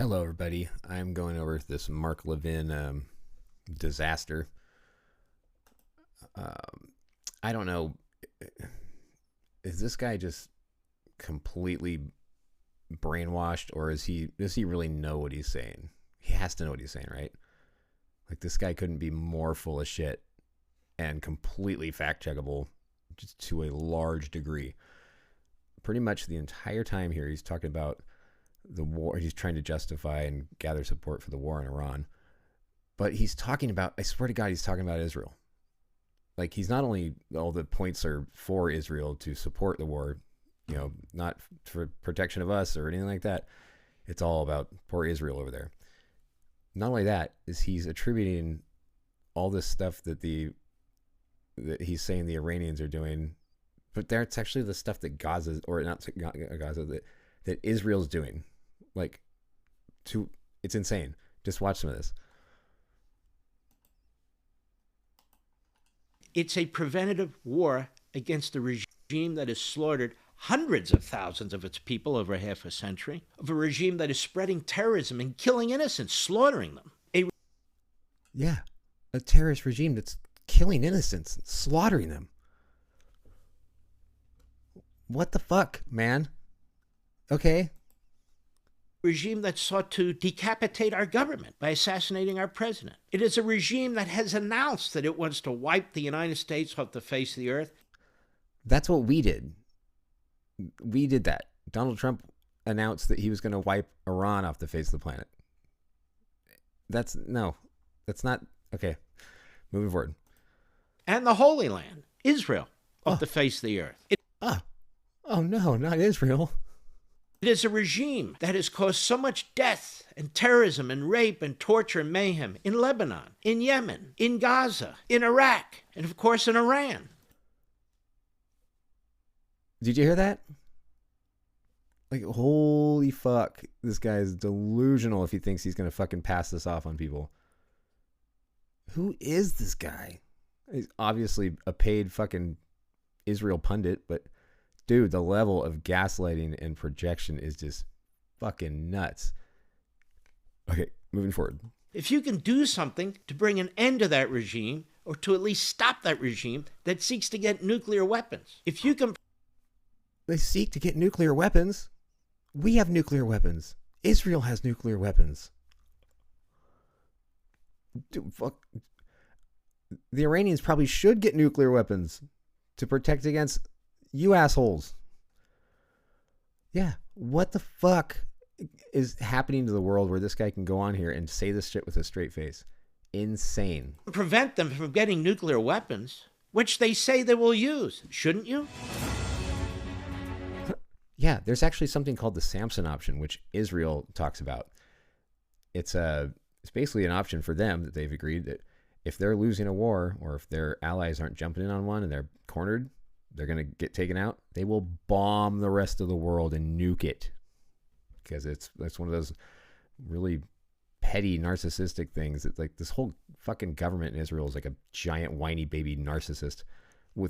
Hello, everybody. I'm going over this Mark Levin disaster. I don't know. Is this guy just completely brainwashed, or does he really know what he's saying? He has to know what he's saying, right? Like, this guy couldn't be more full of shit and completely fact checkable, just to a large degree. Pretty much the entire time here, he's talking about the war. He's trying to justify and gather support for the war in Iran. But he's talking about, I swear to God, he's talking about Israel. Like, he's not only, all the points are for Israel to support the war, you know, not for protection of us or anything like that. It's all about poor Israel over there. Not only that, is he's attributing all this stuff that he's saying the Iranians are doing, but that's actually the stuff that Gaza, or not Gaza, that Israel's doing. Like, it's insane. Just watch some of this. It's a preventative war against a regime that has slaughtered hundreds of thousands of its people over half a century, of a regime that is spreading terrorism and killing innocents, slaughtering them. A terrorist regime that's killing innocents, slaughtering them. What the fuck, man? Okay. Regime that sought to decapitate our government by assassinating our president. It is a regime that has announced that it wants to wipe the United States off the face of the earth. That's what we did. We did that. Donald Trump announced that he was going to wipe Iran off the face of the planet. That's not, okay. Moving forward. And the Holy Land, Israel, off the face of the earth. Oh no, not Israel. It is a regime that has caused so much death and terrorism and rape and torture and mayhem in Lebanon, in Yemen, in Gaza, in Iraq, and of course in Iran. Did you hear that? Like, holy fuck. This guy is delusional if he thinks he's going to fucking pass this off on people. Who is this guy? He's obviously a paid fucking Israel pundit, but dude, the level of gaslighting and projection is just fucking nuts. Okay, moving forward. If you can do something to bring an end to that regime, or to at least stop that regime that seeks to get nuclear weapons, if you can... They seek to get nuclear weapons? We have nuclear weapons. Israel has nuclear weapons. Dude, fuck. The Iranians probably should get nuclear weapons to protect against you assholes. Yeah, what the fuck is happening to the world where this guy can go on here and say this shit with a straight face? Insane. Prevent them from getting nuclear weapons, which they say they will use, shouldn't you? Yeah, there's actually something called the Samson option, which Israel talks about. It's basically an option for them that they've agreed that if they're losing a war, or if their allies aren't jumping in on one and they're cornered, they're going to get taken out, they will bomb the rest of the world and nuke it. Because that's one of those really petty, narcissistic things. It's like this whole fucking government in Israel is like a giant, whiny baby narcissist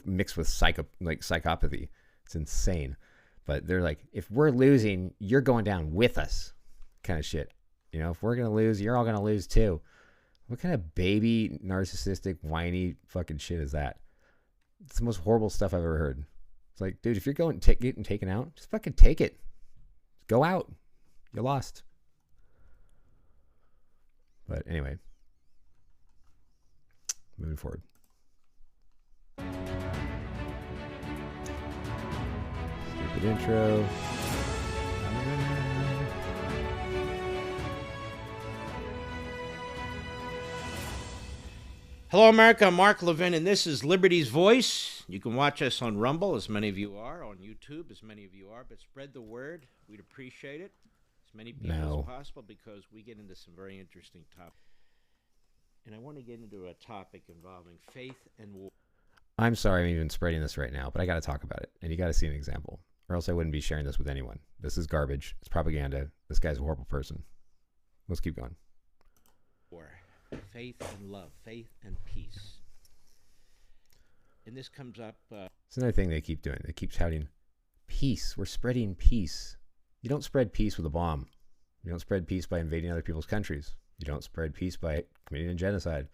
mixed with psychopathy. It's insane. But they're like, if we're losing, you're going down with us, kind of shit. You know, if we're going to lose, you're all going to lose too. What kind of baby, narcissistic, whiny fucking shit is that? It's the most horrible stuff I've ever heard. It's like, dude, if you're getting taken out, just fucking take it. Go out. You lost. But anyway, moving forward. Stupid intro. Hello, America. I'm Mark Levin, and this is Liberty's Voice. You can watch us on Rumble, as many of you are, on YouTube, as many of you are, but spread the word. We'd appreciate it. As many people as possible, because we get into some very interesting topics. And I want to get into a topic involving faith and war. I'm sorry I'm even spreading this right now, but I got to talk about it, and you got to see an example, or else I wouldn't be sharing this with anyone. This is garbage. It's propaganda. This guy's a horrible person. Let's keep going. War. Faith and love, faith and peace. And this comes up... It's another thing they keep doing. They keep shouting, peace. We're spreading peace. You don't spread peace with a bomb. You don't spread peace by invading other people's countries. You don't spread peace by committing a genocide.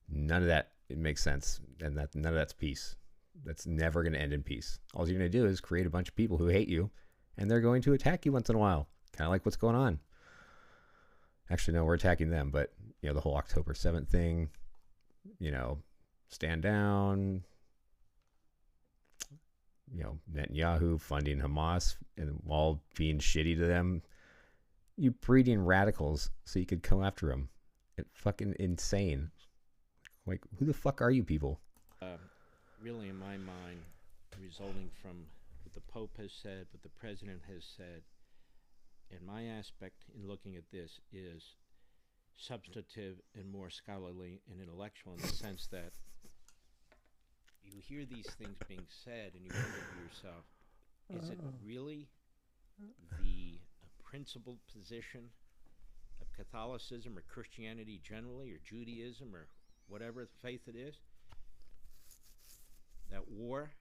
None of that, it makes sense. And that none of that's peace. That's never going to end in peace. All you're going to do is create a bunch of people who hate you, and they're going to attack you once in a while. Kind of like what's going on. Actually, no, we're attacking them, but the whole October 7th thing, stand down, Netanyahu funding Hamas and all being shitty to them. You breeding radicals so you could come after them. It's fucking insane. Like, who the fuck are you people? Really, in my mind, resulting from what the Pope has said, what the President has said, and my aspect in looking at this is substantive and more scholarly and intellectual in the sense that you hear these things being said and you wonder to yourself, is it really the principled position of Catholicism or Christianity generally or Judaism or whatever faith it is, that war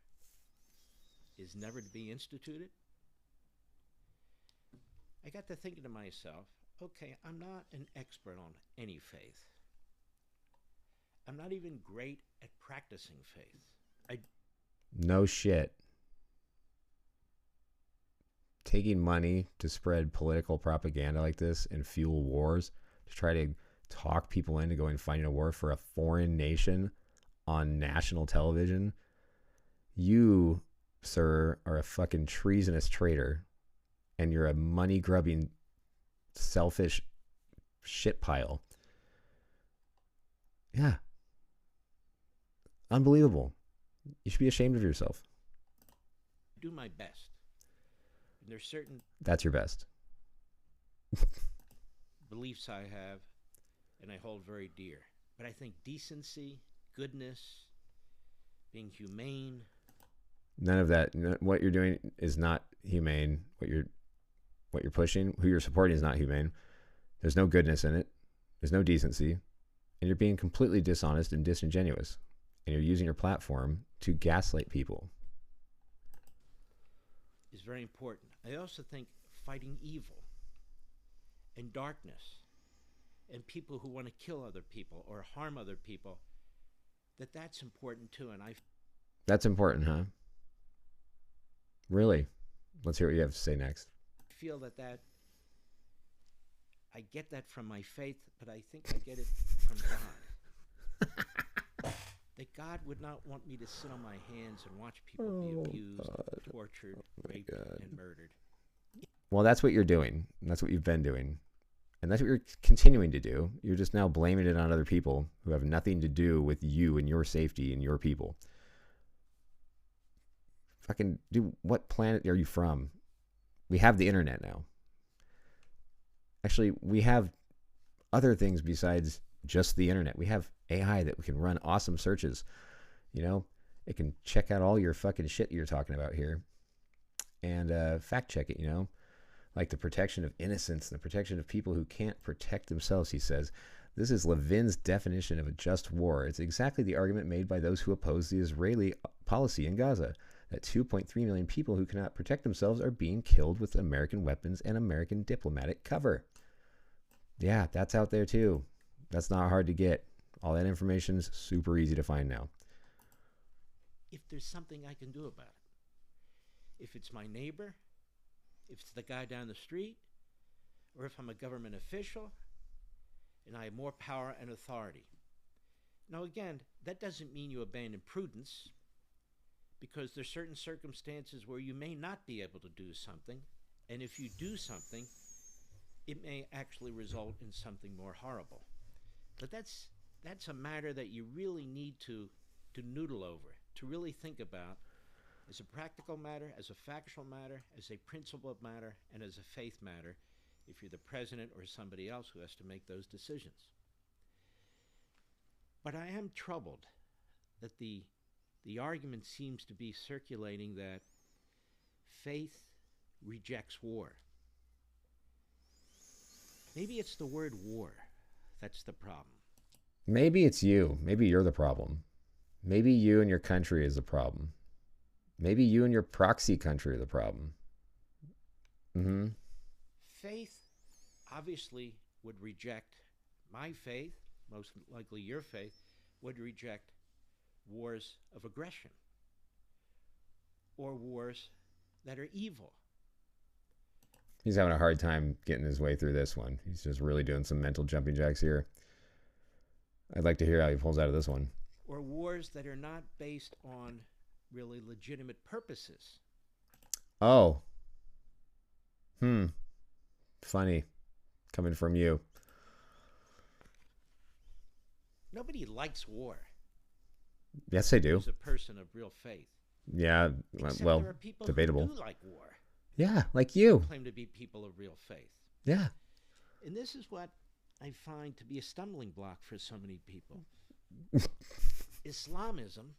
is never to be instituted? I got to thinking to myself, okay, I'm not an expert on any faith. I'm not even great at practicing faith. No shit. Taking money to spread political propaganda like this and fuel wars to try to talk people into going fighting a war for a foreign nation on national television. You, sir, are a fucking treasonous traitor, and you're a money-grubbing, selfish shit pile. Yeah. Unbelievable. You should be ashamed of yourself. Do my best. And there's certain... That's your best. beliefs I have, and I hold very dear. But I think decency, goodness, being humane... None of that. What you're doing is not humane. What you're pushing, who you're supporting is not humane. There's no goodness in it. There's no decency. And you're being completely dishonest and disingenuous. And you're using your platform to gaslight people. Is very important. I also think fighting evil and darkness and people who want to kill other people or harm other people, that's important too. And That's important, huh? Really? Let's hear what you have to say next. I feel that I get that from my faith, but I think I get it from God. That God would not want me to sit on my hands and watch people be abused, tortured, raped, and murdered. Well, that's what you're doing. That's what you've been doing. And that's what you're continuing to do. You're just now blaming it on other people who have nothing to do with you and your safety and your people. Fucking dude, what planet are you from? We have the internet now. Actually, we have other things besides just the internet. We have AI that can run awesome searches. It can check out all your fucking shit you're talking about here and fact check it, like the protection of innocence and the protection of people who can't protect themselves, he says. This is Levin's definition of a just war. It's exactly the argument made by those who oppose the Israeli policy in Gaza, that 2.3 million people who cannot protect themselves are being killed with American weapons and American diplomatic cover. Yeah, that's out there too. That's not hard to get. All that information's super easy to find now. If there's something I can do about it, if it's my neighbor, if it's the guy down the street, or if I'm a government official and I have more power and authority. Now again, that doesn't mean you abandon prudence, because there's certain circumstances where you may not be able to do something, and if you do something, it may actually result in something more horrible. But that's a matter that you really need to noodle over, to really think about as a practical matter, as a factual matter, as a principled matter, and as a faith matter, if you're the president or somebody else who has to make those decisions. But I am troubled that the argument seems to be circulating that faith rejects war. Maybe it's the word war that's the problem. Maybe it's you. Maybe you're the problem. Maybe you and your country is the problem. Maybe you and your proxy country are the problem. Faith obviously would reject my faith, most likely your faith, would reject wars of aggression or wars that are evil. He's having a hard time getting his way through this one. He's just really doing some mental jumping jacks here. I'd like to hear how he pulls out of this one. Or wars that are not based on really legitimate purposes. Oh. Funny. Coming from you. Nobody likes war. Yes, they do. Who's a person of real faith. Yeah, Except well, there are people debatable. who do like war. Yeah, like you. Claim to be people of real faith. Yeah. And this is what I find to be a stumbling block for so many people. Islamism.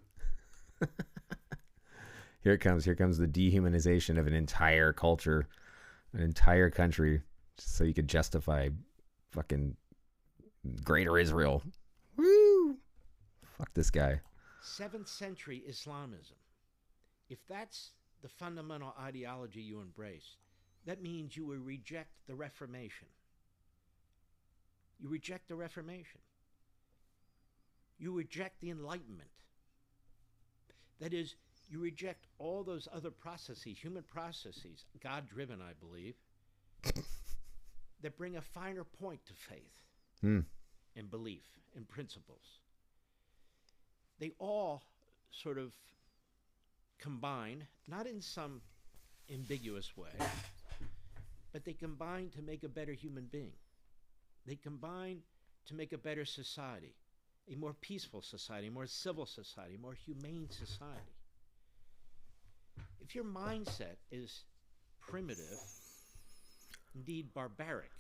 Here it comes. Here comes the dehumanization of an entire culture, an entire country, so you could justify fucking Greater Israel. Woo! Fuck this guy. 7th century Islamism. If that's the fundamental ideology you embrace, that means you will reject the Reformation. You reject the Reformation. You reject the Enlightenment. That is, you reject all those other processes, human processes, God-driven, I believe, that bring a finer point to faith and belief and principles. They all sort of combine, not in some ambiguous way, but they combine to make a better human being. They combine to make a better society, a more peaceful society, a more civil society, a more humane society. If your mindset is primitive, indeed barbaric,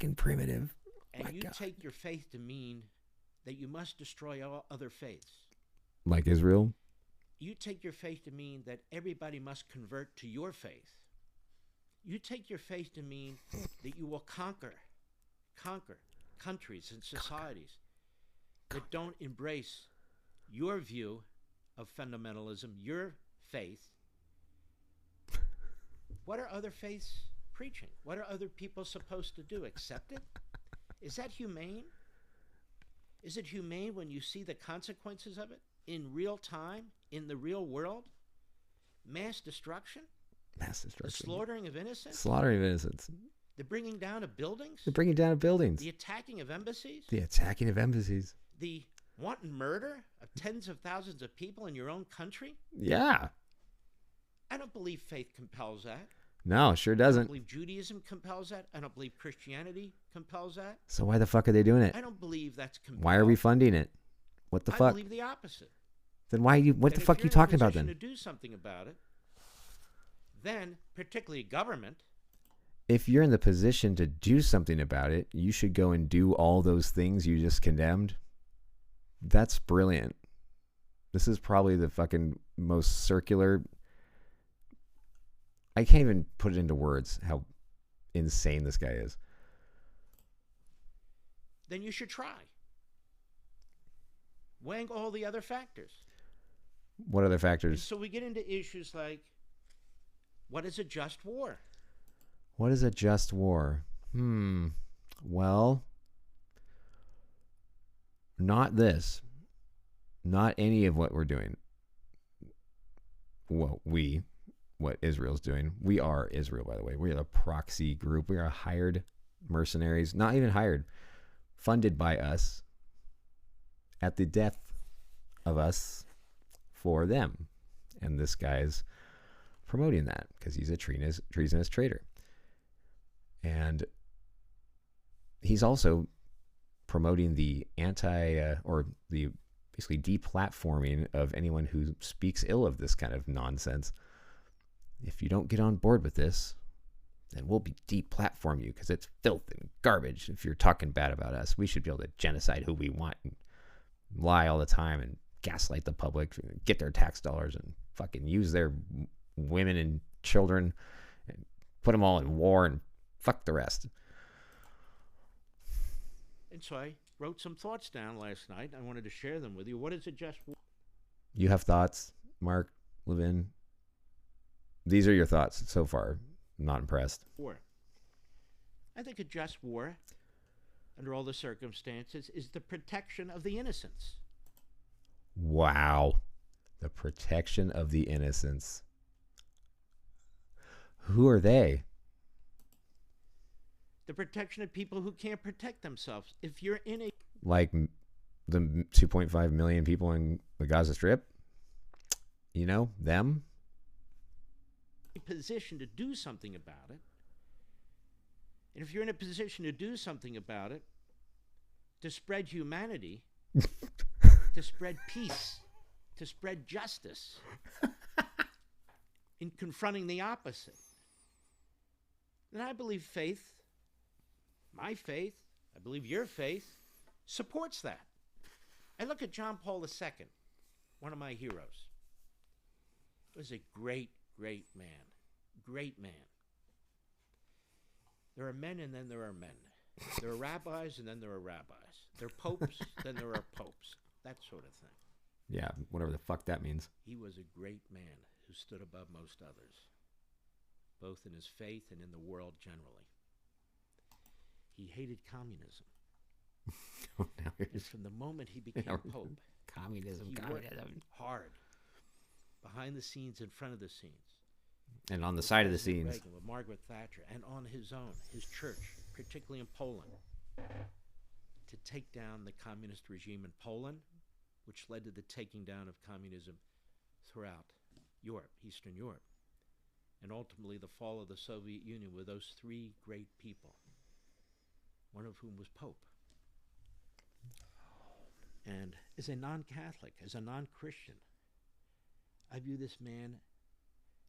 and primitive, and you take your faith to mean that you must destroy all other faiths, like Israel, you take your faith to mean that everybody must convert to your faith. You take your faith to mean that you will conquer countries and societies that don't embrace your view of fundamentalism, your faith. What are other faiths preaching? What are other people supposed to do? Accept it? Is that humane? Is it humane when you see the consequences of it in real time, in the real world? Mass destruction? The slaughtering of innocents? The bringing down of buildings? The attacking of embassies? The wanton murder of tens of thousands of people in your own country? Yeah. I don't believe faith compels that. No, sure I doesn't. don't believe Judaism compels that. I don't believe Christianity compels that. So why the fuck are they doing it? I don't believe that's compelled. Why are we funding it? What the fuck? I believe the opposite. Then why you? What the fuck are you talking about then? If you're in a position to do something about it, then particularly government. If you're in the position to do something about it, you should go and do all those things you just condemned. That's brilliant. This is probably the fucking most circular. I can't even put it into words how insane this guy is. Then you should try. Weighing all the other factors. What other factors? And so we get into issues like, what is a just war? What is a just war? Well, not this. Not any of what we're doing. Well, what Israel's doing. We are Israel, by the way. We are a proxy group. We are hired mercenaries, not even hired, funded by us at the death of us for them. And this guy's promoting that because he's a treasonous traitor. And he's also promoting the or the basically deplatforming of anyone who speaks ill of this kind of nonsense. If you don't get on board with this, then we'll deplatform you because it's filth and garbage. If you're talking bad about us, we should be able to genocide who we want and lie all the time and gaslight the public, get their tax dollars and fucking use their women and children and put them all in war and fuck the rest. And so I wrote some thoughts down last night. I wanted to share them with you. What is a just war? You have thoughts, Mark, Levin? These are your thoughts so far. I'm not impressed. War. I think a just war, under all the circumstances, is the protection of the innocents. Wow. The protection of the innocents. Who are they? The protection of people who can't protect themselves. If you're in a... Like the 2.5 million people in the Gaza Strip? You know, them? position to do something about it, and if you're in a position to do something about it, to spread humanity, to spread peace, to spread justice, in confronting the opposite, then I believe faith, my faith, I believe your faith, supports that. I look at John Paul II, one of my heroes. He was a great, great man. Great man. There are men and then there are men. There are rabbis and then there are rabbis. There are popes, then there are popes. That sort of thing. Yeah, whatever the fuck that means. He was a great man who stood above most others, both in his faith and in the world generally. He hated communism. And from the moment he became pope, communism, he worked hard, behind the scenes, in front of the scenes. And on the side of the scenes. Reagan, with Margaret Thatcher, and on his own, his church, particularly in Poland, to take down the communist regime in Poland, which led to the taking down of communism throughout Europe, Eastern Europe, and ultimately the fall of the Soviet Union with those three great people, one of whom was Pope. And as a non-Catholic, as a non-Christian, I view this man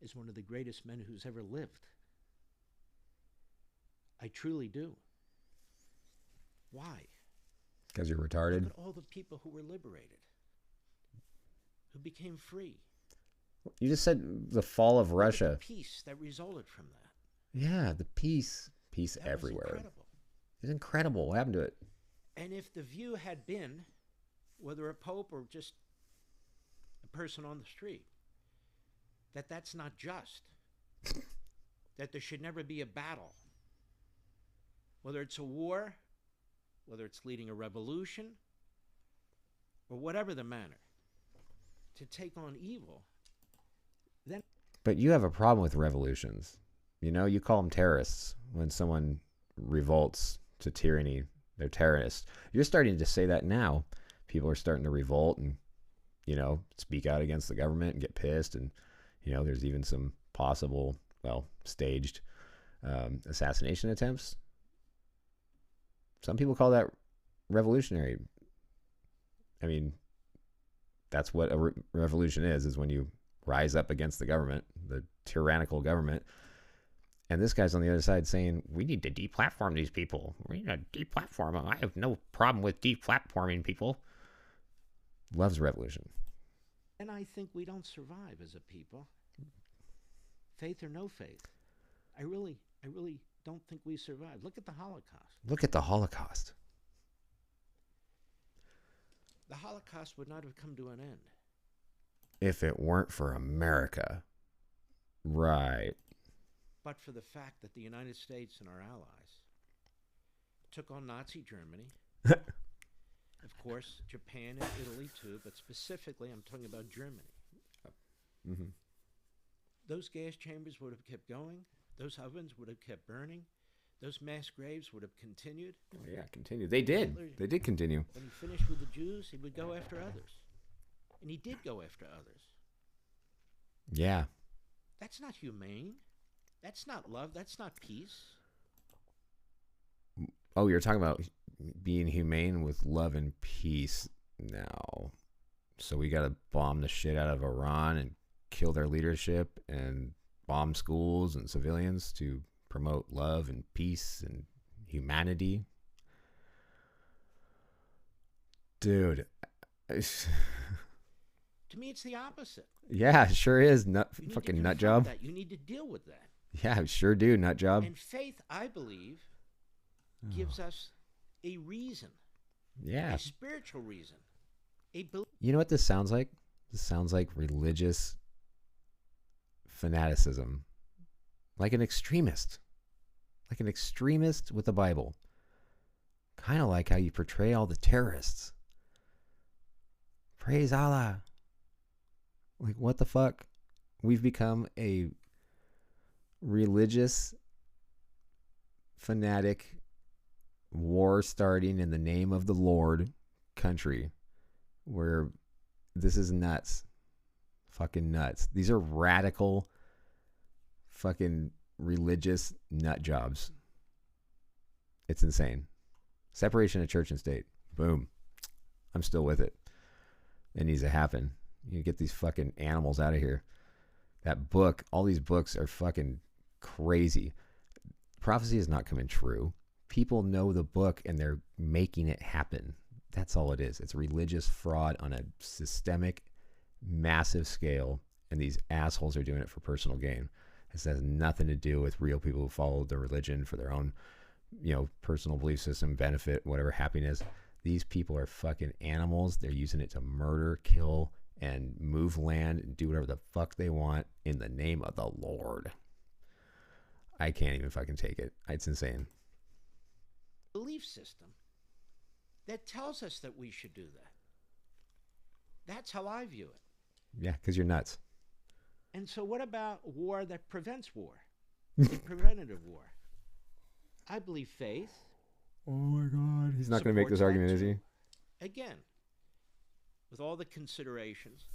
as one of the greatest men who's ever lived. I truly do. Why? Because you're retarded? Look at all the people who were liberated, who became free. You just said the fall of Russia. The peace that resulted from that. Yeah, the peace. Peace that everywhere. Was incredible. It's incredible. What happened to it? And if the view had been, whether a pope or just a person on the street, that that's not just, that there should never be a battle, whether it's a war, whether it's leading a revolution, or whatever the manner, to take on evil, then... But you have a problem with revolutions. You know, you call them terrorists when someone revolts to tyranny. They're terrorists. You're starting to say that now. People are starting to revolt and, you know, speak out against the government and get pissed. And, you know, there's even some possible, well, staged assassination attempts. Some people call that revolutionary. I mean, that's what a revolution is when you rise up against the government, the tyrannical government. And this guy's on the other side saying, we need to deplatform these people. We need to deplatform them. I have no problem with deplatforming people. Loves revolution. And I think we don't survive as a people, faith or no faith. I really don't think we survive. Look at the Holocaust. Look at the Holocaust. The Holocaust would not have come to an end if it weren't for America. Right. But for the fact that the United States and our allies took on Nazi Germany, of course, Japan and Italy too, but specifically I'm talking about Germany. Mm-hmm. Those gas chambers would have kept going. Those ovens would have kept burning. Those mass graves would have continued. Oh, yeah, continued. They did. Hitler, they did continue. When he finished with the Jews, he would go after others. And he did go after others. Yeah. That's not humane. That's not love. That's not peace. Oh, you're talking about being humane with love and peace now. So we got to bomb the shit out of Iran and kill their leadership and bomb schools and civilians to promote love and peace and humanity. Dude. To me, it's the opposite. Yeah, it sure is. Fucking nut job. That. You need to deal with that. Yeah, sure do. Nut job. And faith, I believe, gives us a reason. Yeah. A spiritual reason. You know what this sounds like? This sounds like religious fanaticism. Like an extremist. like an extremist with the Bible. Kind of like how you portray all the terrorists. Praise Allah. Like, what the fuck? We've become a religious, fanatic, war starting in the name of the Lord country where this is nuts. Fucking nuts. These are radical, fucking religious nut jobs. It's insane. Separation of church and state. Boom. I'm still with it. It needs to happen. You get these fucking animals out of here. That book, all these books are fucking crazy. Prophecy is not coming true. People know the book and they're making it happen. That's all it is. It's religious fraud on a systemic, massive scale, and these assholes are doing it for personal gain. This has nothing to do with real people who follow the religion for their own, personal belief system, benefit, whatever, happiness. These people are fucking animals. They're using it to murder, kill, and move land and do whatever the fuck they want in the name of the Lord. I can't even fucking take it. It's insane. Belief system that tells us that we should do that. That's how I view it. Yeah, because you're nuts. And so what about war that prevents war? A preventative war. I believe faith. Oh my God. He's not going to make this argument, is he? Again, with all the considerations,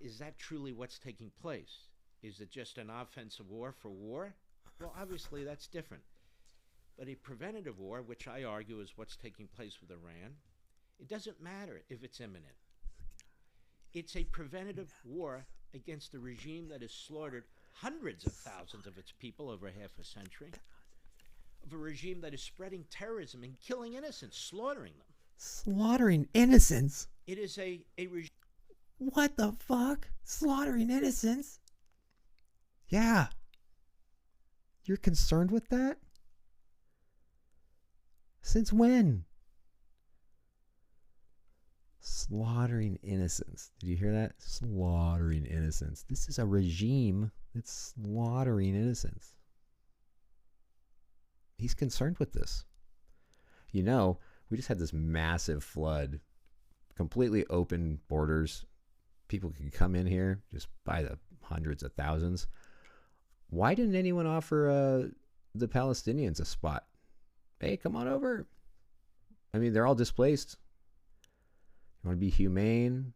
is that truly what's taking place? Is it just an offensive war for war? Well, obviously that's different. But a preventative war, which I argue is what's taking place with Iran, it doesn't matter if it's imminent. It's a preventative war against a regime that has slaughtered hundreds of thousands of its people over half a century, of a regime that is spreading terrorism and killing innocents, slaughtering them. Slaughtering innocents? It is a regime. What the fuck? Slaughtering innocents? Yeah. You're concerned with that? Since when? Slaughtering innocents. Did you hear that? Slaughtering innocents. This is a regime that's slaughtering innocents. He's concerned with this. We just had this massive flood, completely open borders. People can come in here just by the hundreds of thousands. Why didn't anyone offer the Palestinians a spot? Hey, come on over. I mean, they're all displaced. You want to be humane?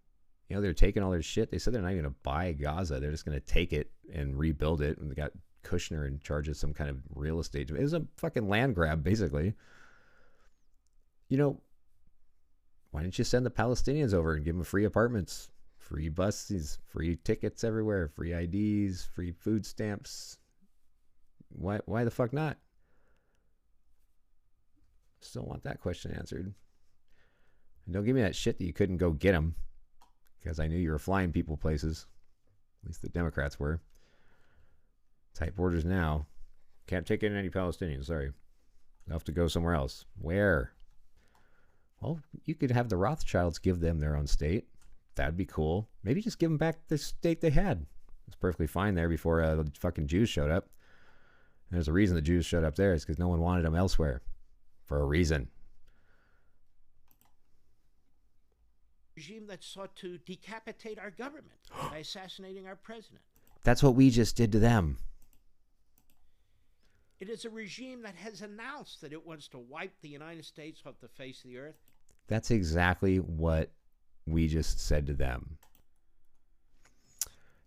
They're taking all their shit. They said they're not even going to buy Gaza. They're just going to take it and rebuild it. And they got Kushner in charge of some kind of real estate. It was a fucking land grab, basically. Why didn't you send the Palestinians over and give them free apartments, free buses, free tickets everywhere, free IDs, free food stamps? Why the fuck not? Still want that question answered. And don't give me that shit that you couldn't go get them, because I knew you were flying people places. At least the Democrats were. Tight borders now. Can't take in any Palestinians, sorry. They'll have to go somewhere else. Where? Well, you could have the Rothschilds give them their own state. That'd be cool. Maybe just give them back the state they had. It's perfectly fine there before the fucking Jews showed up. And there's a reason the Jews showed up there. It's because no one wanted them elsewhere. For a reason. Regime that sought to decapitate our government by assassinating our president. That's what we just did to them. It is a regime that has announced that it wants to wipe the United States off the face of the earth. That's exactly what we just said to them.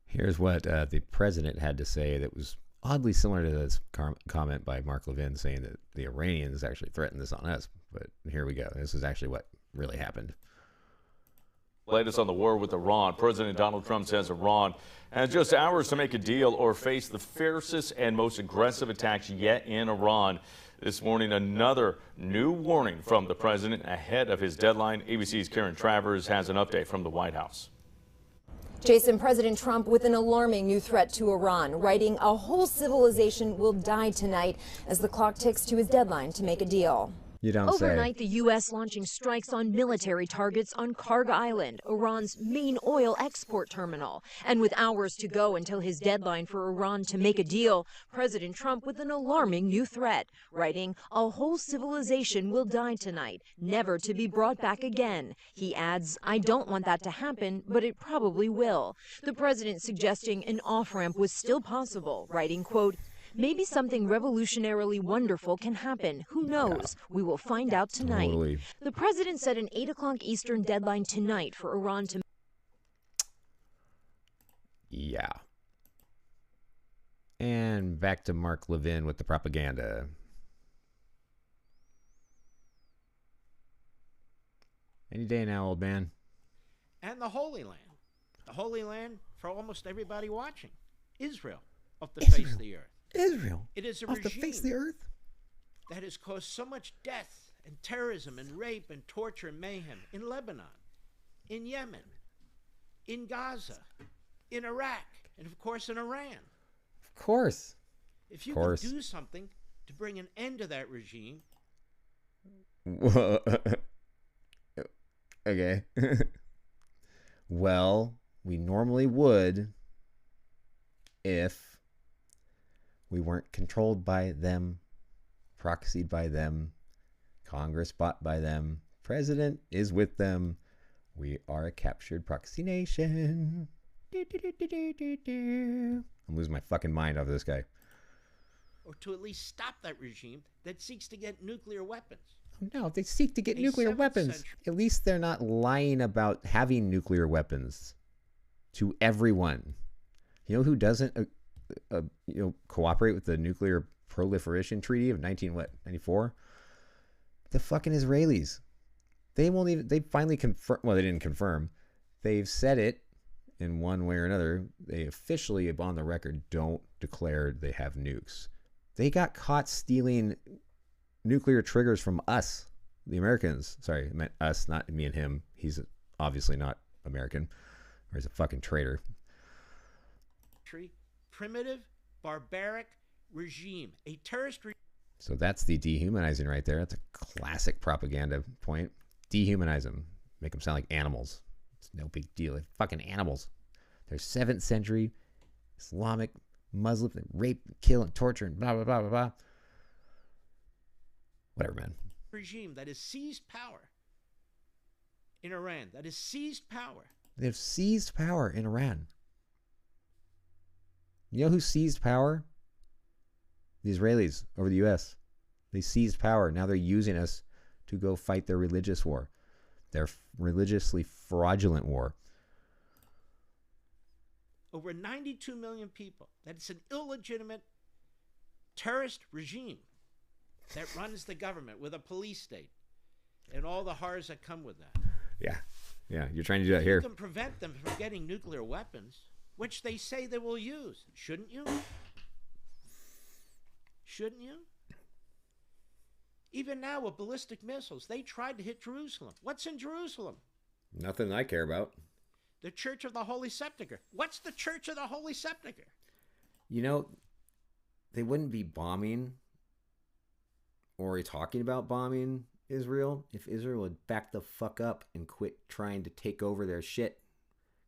Here's what the president had to say that was oddly similar to this comment by Mark Levin saying that the Iranians actually threatened this on us. But here we go. This is actually what really happened. Latest on the war with Iran. President Donald Trump says Iran has just hours to make a deal or face the fiercest and most aggressive attacks yet in Iran. This morning, another new warning from the president ahead of his deadline. ABC's Karen Travers has an update from the White House. Jason, President Trump with an alarming new threat to Iran, writing a whole civilization will die tonight as the clock ticks to his deadline to make a deal. You don't say. Overnight, the U.S. launching strikes on military targets on Karg Island, Iran's main oil export terminal. And with hours to go until his deadline for Iran to make a deal, President Trump with an alarming new threat, writing, "A whole civilization will die tonight, never to be brought back again." He adds, "I don't want that to happen, but it probably will." The president suggesting an off-ramp was still possible, writing, quote, "Maybe something revolutionarily wonderful can happen. Who knows? We will find out tonight." Totally. The president set an 8 o'clock Eastern deadline tonight for Iran to... Yeah. And back to Mark Levin with the propaganda. Any day now, old man. And the Holy Land. The Holy Land for almost everybody watching. Israel, off the face of the earth. Israel. It is a off the face of the earth. that has caused so much death and terrorism and rape and torture and mayhem in Lebanon, in Yemen, in Gaza, in Iraq, and of course in Iran. Of course. If you could do something to bring an end to that regime. Okay. Well, we normally would if we weren't controlled by them, proxied by them, Congress bought by them, president is with them. We are a captured proxy nation. I'm losing my fucking mind over this guy. Or to at least stop that regime that seeks to get nuclear weapons. No, they seek to get nuclear weapons. At least they're not lying about having nuclear weapons to everyone. You know who doesn't cooperate with the Nuclear Proliferation Treaty of 1994? The fucking Israelis. They won't even. They finally confirm. Well, they didn't confirm. They've said it in one way or another. They officially, on the record, don't declare they have nukes. They got caught stealing nuclear triggers from us, the Americans. Sorry, I meant us, not me and him. He's obviously not American, or he's a fucking traitor. Primitive, barbaric regime, a terrorist regime. So that's the dehumanizing right there. That's a classic propaganda point. Dehumanize them, make them sound like animals. It's no big deal. They're fucking animals. They're 7th century Islamic Muslims that rape, kill, and torture, and blah blah blah blah blah. Whatever, man. Regime that has seized power in Iran. That has seized power. They've seized power in Iran. You know who seized power? The Israelis over the U.S. They seized power. Now they're using us to go fight their religious war. Their religiously fraudulent war. Over 92 million people. That's an illegitimate terrorist regime that runs the government with a police state and all the horrors that come with that. Yeah. Yeah, you're trying to do that here. You can prevent them from getting nuclear weapons, which they say they will use. Shouldn't you? Shouldn't you? Even now with ballistic missiles, they tried to hit Jerusalem. What's in Jerusalem? Nothing I care about. The Church of the Holy Sepulchre. What's the Church of the Holy Sepulchre? You know, they wouldn't be bombing or talking about bombing Israel if Israel would back the fuck up and quit trying to take over their shit.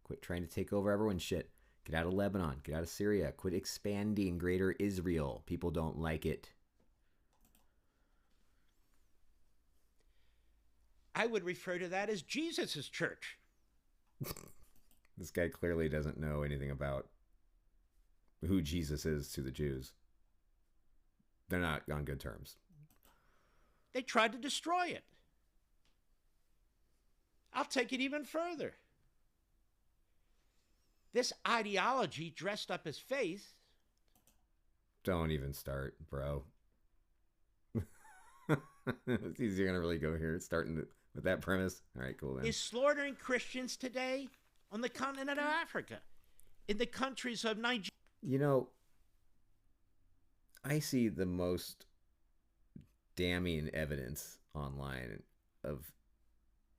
Quit trying to take over everyone's shit. Get out of Lebanon. Get out of Syria. Quit expanding greater Israel. People don't like it. I would refer to that as Jesus' church. This guy clearly doesn't know anything about who Jesus is to the Jews. They're not on good terms. They tried to destroy it. I'll take it even further. This ideology dressed up as faith. Don't even start, bro. Is he going to really go here, starting with that premise? All right, cool then. Is slaughtering Christians today on the continent of Africa, in the countries of Nigeria. You know, I see the most damning evidence online of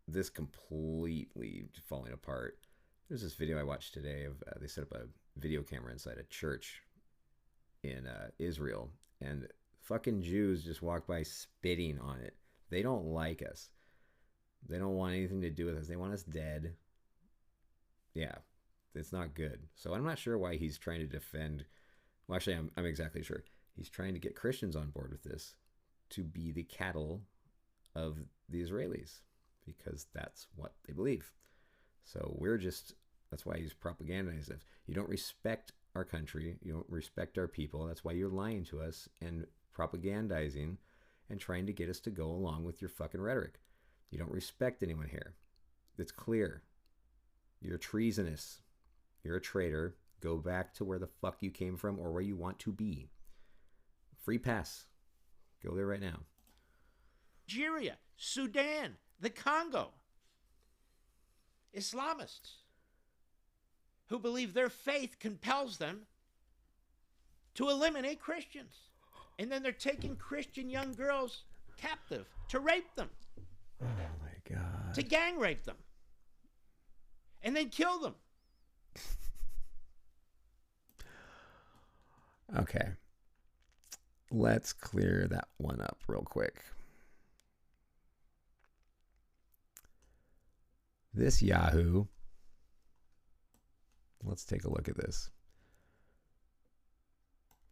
this completely falling apart. There's this video I watched today of they set up a video camera inside a church in Israel, and fucking Jews just walked by spitting on it. They don't like us. They don't want anything to do with us. They want us dead. Yeah, it's not good. So I'm not sure why he's trying to defend. Well, actually, I'm exactly sure. He's trying to get Christians on board with this to be the cattle of the Israelis because that's what they believe. So that's why he's propagandizing us. You don't respect our country. You don't respect our people. That's why you're lying to us and propagandizing and trying to get us to go along with your fucking rhetoric. You don't respect anyone here. It's clear. You're treasonous. You're a traitor. Go back to where the fuck you came from or where you want to be. Free pass. Go there right now. Nigeria, Sudan, the Congo. Islamists who believe their faith compels them to eliminate Christians. And then they're taking Christian young girls captive to rape them. Oh my God. To gang rape them. And then kill them. Okay. Let's clear that one up real quick. This Yahoo. Let's take a look at this.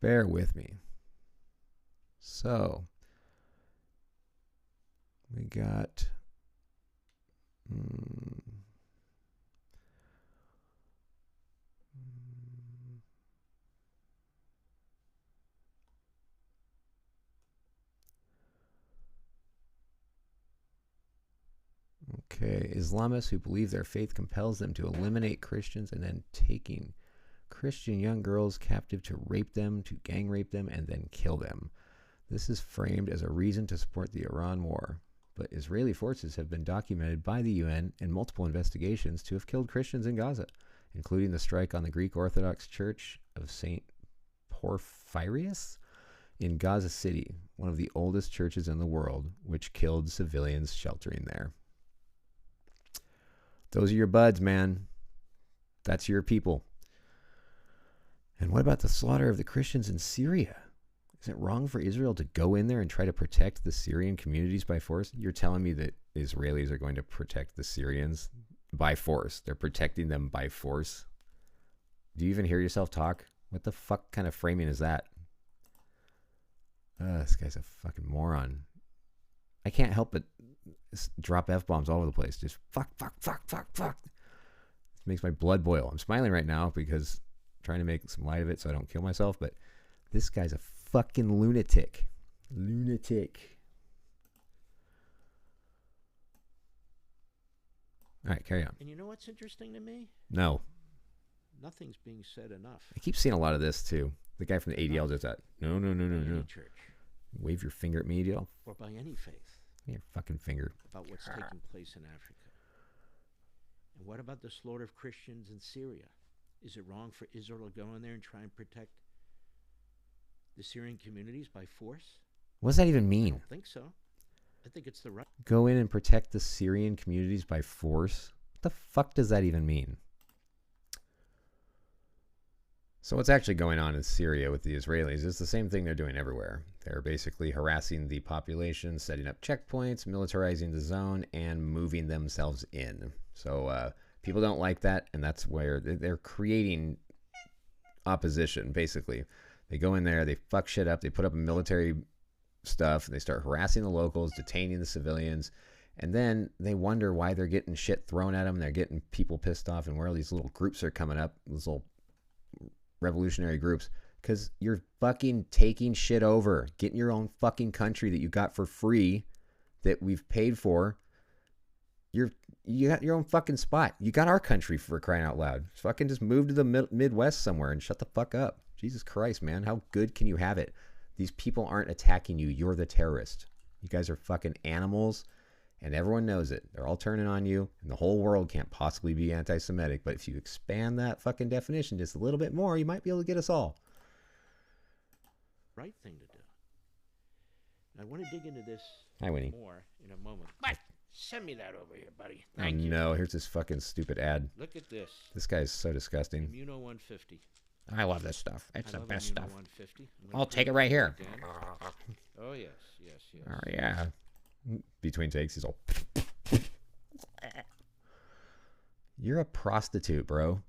Bear with me. So, we got... Okay, Islamists who believe their faith compels them to eliminate Christians and then taking Christian young girls captive to rape them, to gang rape them, and then kill them. This is framed as a reason to support the Iran war, but Israeli forces have been documented by the UN in multiple investigations to have killed Christians in Gaza, including the strike on the Greek Orthodox Church of St. Porphyrius in Gaza City, one of the oldest churches in the world, which killed civilians sheltering there. Those are your buds, man. That's your people. And what about the slaughter of the Christians in Syria? Is it wrong for Israel to go in there and try to protect the Syrian communities by force? You're telling me that Israelis are going to protect the Syrians by force? They're protecting them by force? Do you even hear yourself talk? What the fuck kind of framing is that? This guy's a fucking moron. I can't help but drop F-bombs all over the place. Just fuck. This makes my blood boil. I'm smiling right now because I'm trying to make some light of it so I don't kill myself, but this guy's a fucking lunatic. All right, carry on. And you know what's interesting to me? No. Nothing's being said enough. I keep seeing a lot of this too. The guy from the ADL does that. No. Any church. Wave your finger at me, ADL. Or by any faith. Your fucking finger. About what's taking place in Africa. And what about the slaughter of Christians in Syria? Is it wrong for Israel to go in there and try and protect the Syrian communities by force? What does that even I mean? don't think so. I think it's the right. Go in and protect the Syrian communities by force? What the fuck does that even mean? So what's actually going on in Syria with the Israelis is the same thing they're doing everywhere. They're basically harassing the population, setting up checkpoints, militarizing the zone, and moving themselves in. So people don't like that, and that's where they're creating opposition, basically. They go in there, they fuck shit up, they put up military stuff, they start harassing the locals, detaining the civilians, and then they wonder why they're getting shit thrown at them, they're getting people pissed off, and where all these little groups are coming up, these little revolutionary groups, because you're fucking taking shit over, getting your own fucking country that you got for free, that we've paid for. You got your own fucking spot. You got our country, for crying out loud. Fucking just move to the Midwest somewhere and shut the fuck up. Jesus Christ, man. How good can you have it? These people aren't attacking you. You're the terrorist. You guys are fucking animals, and everyone knows it. They're all turning on you, and the whole world can't possibly be anti-Semitic. But if you expand that fucking definition just a little bit more, you might be able to get us all. Right thing to do. I want to dig into this Hi, Winnie. more in a moment. What? Send me that over here, buddy. Thank you. No, here's this fucking stupid ad. Look at this. This guy is so disgusting. Immuno 150. I love this stuff. It's I the love best Immuno stuff. 150. I'll take it right here. Oh, yes. Oh, yeah. Between takes, he's all. You're a prostitute, bro.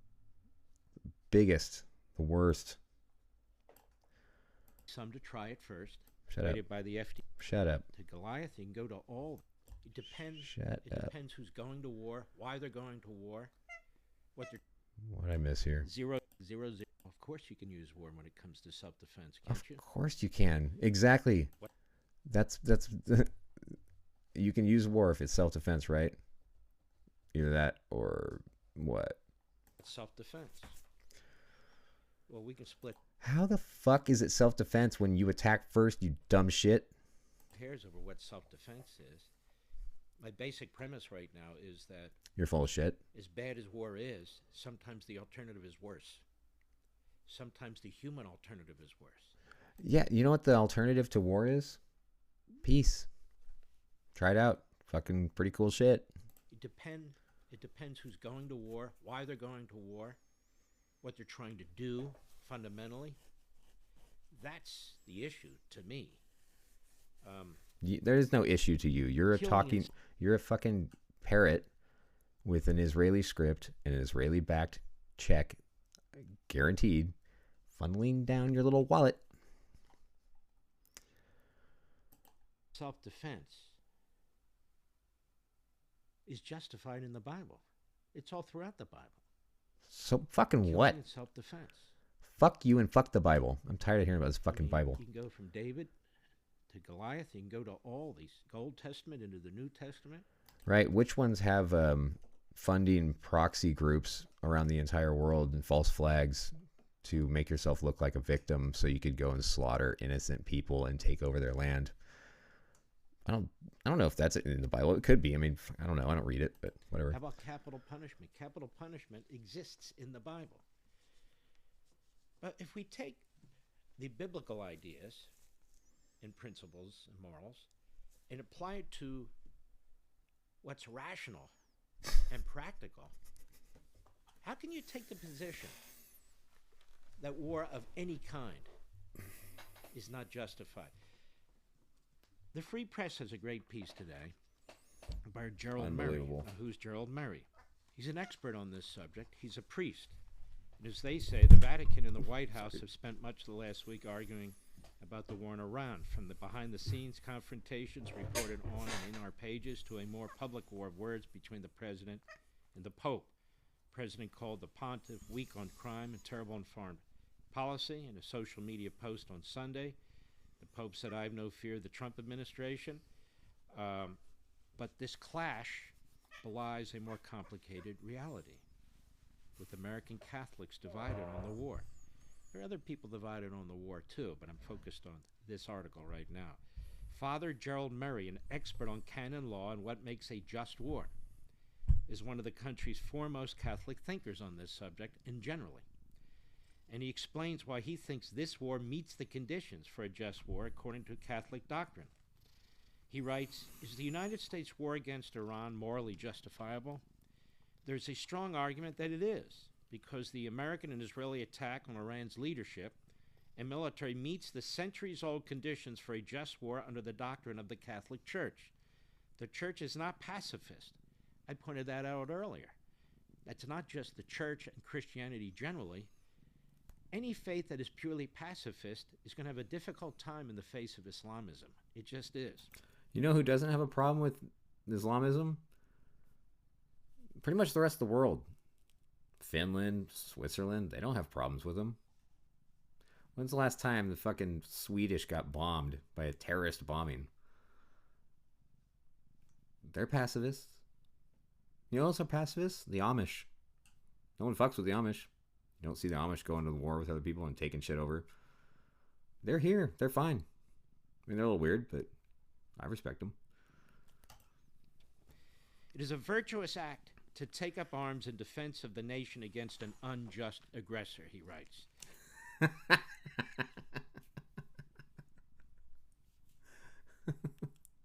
Biggest, the worst. Some to try it first. Shut up. Rated by the FDA. Shut up. To Goliath, you can go to all. It depends. It depends who's going to war, why they're going to war, what they're. What I miss here? 0, 0, 0. Of course, you can use war when it comes to self-defense, can't you? Of course you can. Exactly. What? That's. You can use war if it's self-defense, right? Either that or what? Self-defense. Well, we can split How the fuck is it self-defense when you attack first, you dumb shit? hairs over what self-defense is. My basic premise right now is that You're full of shit. as bad as war is, sometimes the alternative is worse. Sometimes the human alternative is worse. Yeah, you know what the alternative to war is? Peace. Try it out. Fucking pretty cool shit. It depends who's going to war, why they're going to war, what they're trying to do fundamentally. That's the issue to me. There is no issue to you. You're a fucking parrot with an Israeli script and an Israeli-backed check, guaranteed, funneling down your little wallet. Self-defense is justified in the Bible. It's all throughout the Bible. So fucking Killing what? and self-defense. Fuck you and fuck the Bible. I'm tired of hearing about this fucking You Bible. can go from David to Goliath. You can go to all these Old Testament into the New Testament. Right? Which ones have funding proxy groups around the entire world and false flags to make yourself look like a victim so you could go and slaughter innocent people and take over their land? I don't know if that's in the Bible. It could be. I mean, I don't know. I don't read it, but whatever. How about capital punishment? Capital punishment exists in the Bible. But if we take the biblical ideas and principles and morals and apply it to what's rational and practical, how can you take the position that war of any kind is not justified? The Free Press has a great piece today by Gerald Murray. Unbelievable. Now, who's Gerald Murray? He's an expert on this subject. He's a priest. And as they say, the Vatican and the White House have spent much of the last week arguing about the war in Iran, from the behind-the-scenes confrontations reported on and in our pages to a more public war of words between the president and the Pope. The president called the pontiff weak on crime and terrible on foreign policy in a social media post on Sunday. The Pope said, "I have no fear of the Trump administration." But this clash belies a more complicated reality, with American Catholics divided on the war. There are other people divided on the war too, but I'm focused on this article right now. Father Gerald Murray, an expert on canon law and what makes a just war, is one of the country's foremost Catholic thinkers on this subject and generally. And he explains why he thinks this war meets the conditions for a just war according to Catholic doctrine. He writes, "Is the United States war against Iran morally justifiable? There's a strong argument that it is, because the American and Israeli attack on Iran's leadership and military meets the centuries-old conditions for a just war under the doctrine of the Catholic Church. The Church is not pacifist." I pointed that out earlier. That's not just the Church and Christianity generally. Any faith that is purely pacifist is going to have a difficult time in the face of Islamism. It just is. You know who doesn't have a problem with Islamism? Pretty much the rest of the world. Finland, Switzerland, they don't have problems with them. When's the last time the fucking Swedish got bombed by a terrorist bombing? They're pacifists. You know who else are pacifists? The Amish. No one fucks with the Amish. You don't see the Amish going to the war with other people and taking shit over. They're here. They're fine. I mean, they're a little weird, but I respect them. It is a virtuous act to take up arms in defense of the nation against an unjust aggressor, he writes.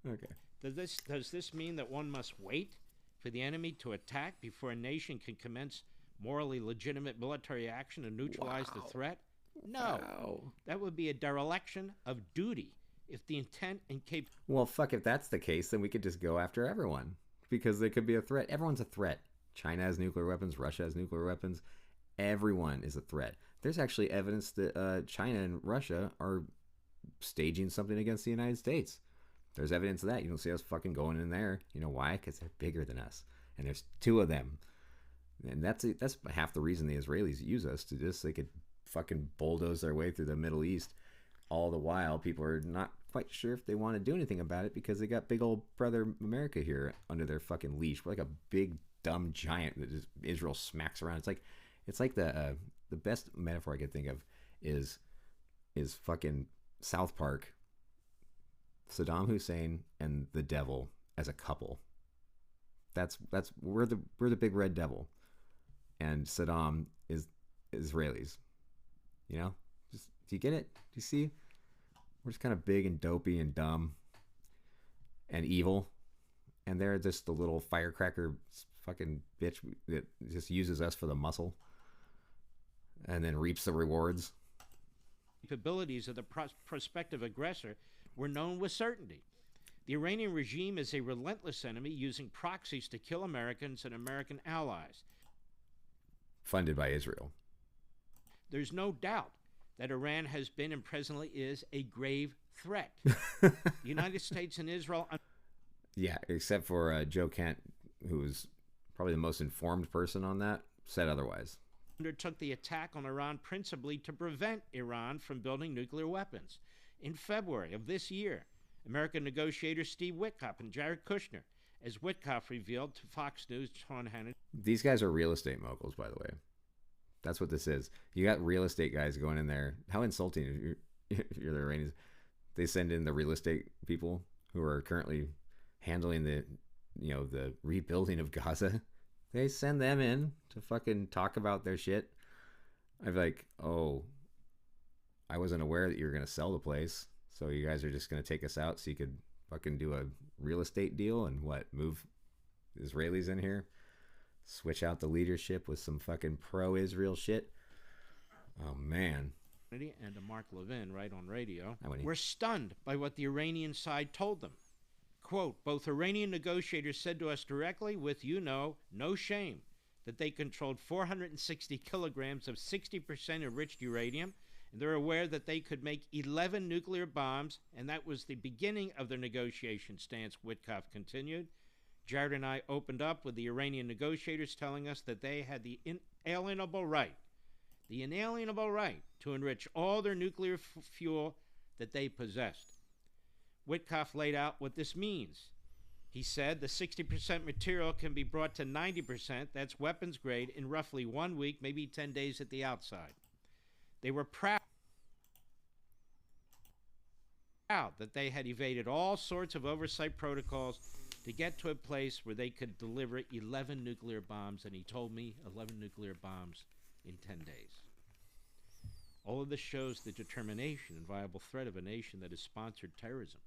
Okay. Does this mean that one must wait for the enemy to attack before a nation can commence morally legitimate military action to neutralize the threat? No. Wow. That would be a dereliction of duty if the intent and Well, fuck, if that's the case, then we could just go after everyone because they could be a threat. Everyone's a threat. China has nuclear weapons. Russia has nuclear weapons. Everyone is a threat. There's actually evidence that China and Russia are staging something against the United States. There's evidence of that. You don't see us fucking going in there. You know why? Because they're bigger than us. And there's two of them. And that's half the reason the Israelis use us to just, they could fucking bulldoze their way through the Middle East. All the while, people are not quite sure if they want to do anything about it because they got big old brother America here under their fucking leash. We're like a big dumb giant that just Israel smacks around. It's like the best metaphor I could think of is fucking South Park. Saddam Hussein and the devil as a couple. We're the big red devil, and Saddam is Israelis. You know, do you get it? Do you see? We're just kind of big and dopey and dumb and evil, and they're just the little firecracker fucking bitch that just uses us for the muscle and then reaps the rewards. Capabilities of the prospective aggressor were known with certainty. The Iranian regime is a relentless enemy using proxies to kill Americans and American allies. Funded by Israel. There's no doubt that Iran has been and presently is a grave threat. The United States and Israel... Yeah, except for Joe Kent, who was probably the most informed person on that, said otherwise. Undertook the attack on Iran principally to prevent Iran from building nuclear weapons. In February of this year, American negotiators Steve Witkoff and Jared Kushner, as Witkoff revealed to Fox News' Sean Hannity. These guys are real estate moguls, by the way. That's what this is. You got real estate guys going in there. How insulting if you're the Iranians. They send in the real estate people who are currently handling the rebuilding of Gaza. They send them in to fucking talk about their shit. I'm like, oh, I wasn't aware that you were going to sell the place. So you guys are just going to take us out so you could fucking do a real estate deal and move Israelis in here? Switch out the leadership with some fucking pro-Israel shit? Oh, man. And to Mark Levin, right on radio, were stunned by what the Iranian side told them. Quote, both Iranian negotiators said to us directly with, no shame, that they controlled 460 kilograms of 60% enriched uranium, and they're aware that they could make 11 nuclear bombs, and that was the beginning of their negotiation stance, Witkoff continued. Jared and I opened up with the Iranian negotiators telling us that they had the inalienable right to enrich all their nuclear fuel that they possessed. Witkoff laid out what this means. He said the 60% material can be brought to 90%, that's weapons grade, in roughly 1 week, maybe 10 days at the outside. They were proud that they had evaded all sorts of oversight protocols to get to a place where they could deliver 11 nuclear bombs, and he told me 11 nuclear bombs in 10 days. All of this shows the determination and viable threat of a nation that has sponsored terrorism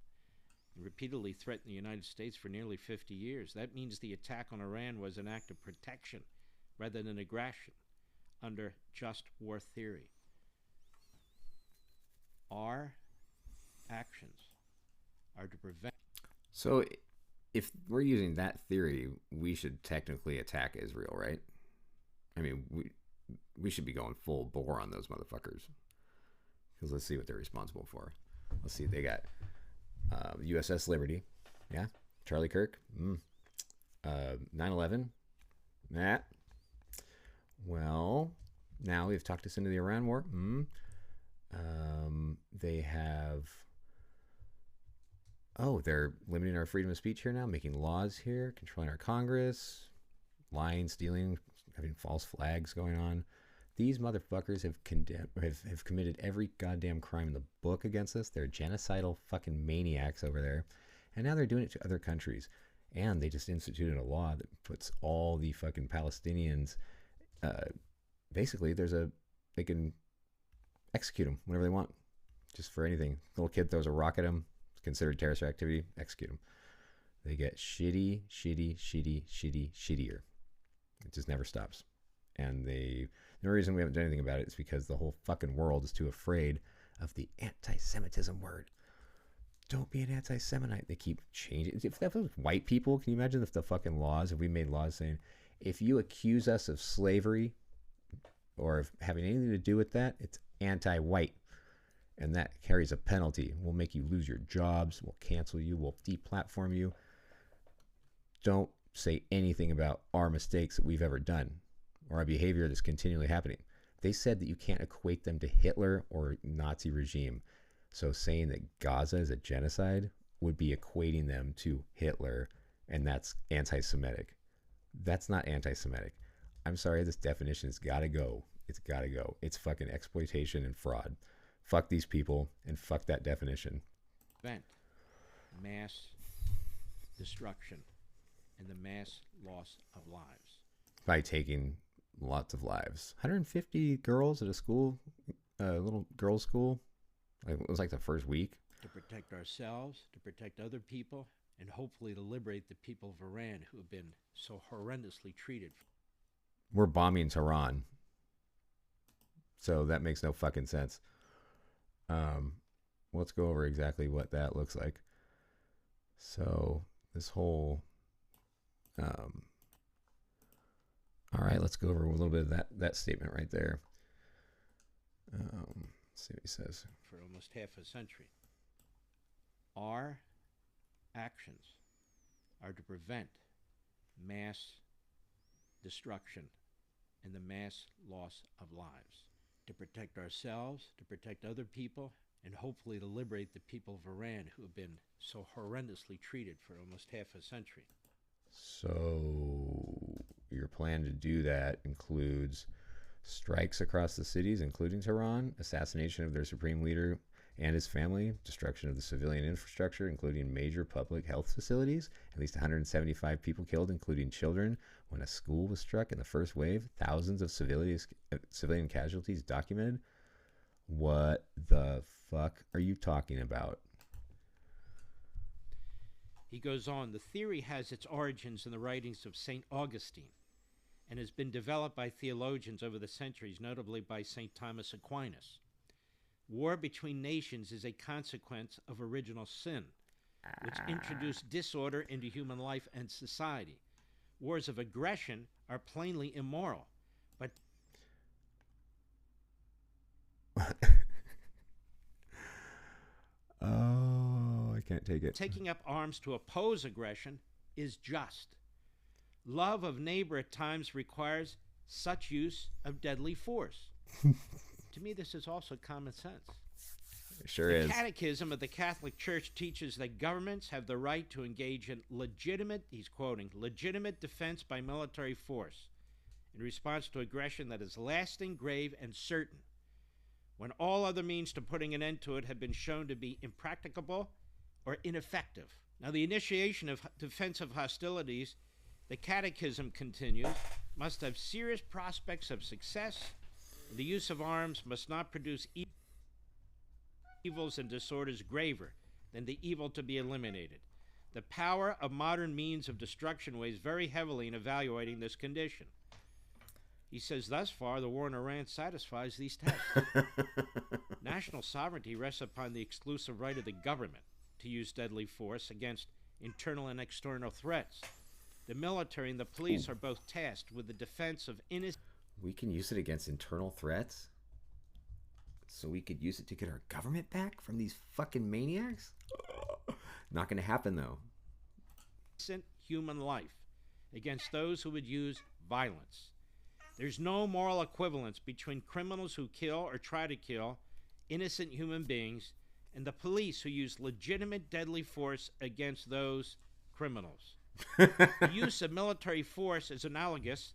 and repeatedly threatened the United States for nearly 50 years. That means the attack on Iran was an act of protection rather than aggression under just war theory. Our actions are to prevent... So if we're using that theory, we should technically attack Israel, right? I mean, we should be going full bore on those motherfuckers. Because let's see what they're responsible for. Let's see, they got USS Liberty, yeah, Charlie Kirk, 9/11, that. Well, now we've talked us into the Iran war. They have... Oh, they're limiting our freedom of speech here now, making laws here, controlling our Congress, lying, stealing, having false flags going on. These motherfuckers have committed every goddamn crime in the book against us. They're genocidal fucking maniacs over there. And now they're doing it to other countries. And they just instituted a law that puts all the fucking Palestinians, basically, they can execute them whenever they want, just for anything. Little kid throws a rock at them, it's considered terrorist activity, execute them. They get shittier. It just never stops. And the only reason we haven't done anything about it is because the whole fucking world is too afraid of the anti-Semitism word. don't be an anti-Semite. They keep changing. If that was white people, can you imagine if the fucking laws, if we made laws saying, if you accuse us of slavery or of having anything to do with that, it's anti-white. And that carries a penalty. We'll make you lose your jobs. We'll cancel you. We'll deplatform you. Don't say anything about our mistakes that we've ever done or our behavior that's continually happening. They said that you can't equate them to Hitler or Nazi regime. So saying that Gaza is a genocide would be equating them to Hitler, and that's anti-Semitic. That's not anti-Semitic. I'm sorry, this definition has got to go. It's got to go. It's fucking exploitation and fraud. Fuck these people and fuck that definition. Event, mass destruction, and the mass loss of lives. By taking lots of lives. 150 girls at a school, a little girls' school. It was like the first week. To protect ourselves, to protect other people, and hopefully to liberate the people of Iran who have been so horrendously treated. We're bombing Tehran. So that makes no fucking sense. Let's go over exactly what that looks like. So this whole... all right, let's go over a little bit of that statement right there. Let's see what he says. For almost half a century. Our actions are to prevent mass destruction and the mass loss of lives. To protect ourselves, to protect other people, and hopefully to liberate the people of Iran who have been so horrendously treated for almost half a century. So your plan to do that includes strikes across the cities, including Tehran, assassination of their supreme leader and his family, destruction of the civilian infrastructure, including major public health facilities, at least 175 people killed, including children, when a school was struck in the first wave, thousands of civilian casualties documented. What the fuck are you talking about? He goes on, the theory has its origins in the writings of St. Augustine and has been developed by theologians over the centuries, notably by St. Thomas Aquinas. War between nations is a consequence of original sin, which introduced disorder into human life and society. Wars of aggression are plainly immoral, but oh, I can't take it. Taking up arms to oppose aggression is just. Love of neighbor at times requires such use of deadly force. To me, this is also common sense. It sure is. The Catechism of the Catholic Church teaches that governments have the right to engage in legitimate, he's quoting, legitimate defense by military force in response to aggression that is lasting, grave, and certain, when all other means to putting an end to it have been shown to be impracticable or ineffective. Now, the initiation of defensive hostilities, the Catechism continues, must have serious prospects of success. The use of arms must not produce evils and disorders graver than the evil to be eliminated. The power of modern means of destruction weighs very heavily in evaluating this condition. He says, thus far, the war in Iran satisfies these tests. National sovereignty rests upon the exclusive right of the government to use deadly force against internal and external threats. The military and the police are both tasked with the defense of innocent... We can use it against internal threats? So we could use it to get our government back from these fucking maniacs? Not going to happen, though. Innocent human life against those who would use violence. There's no moral equivalence between criminals who kill or try to kill innocent human beings and the police who use legitimate deadly force against those criminals. The use of military force is analogous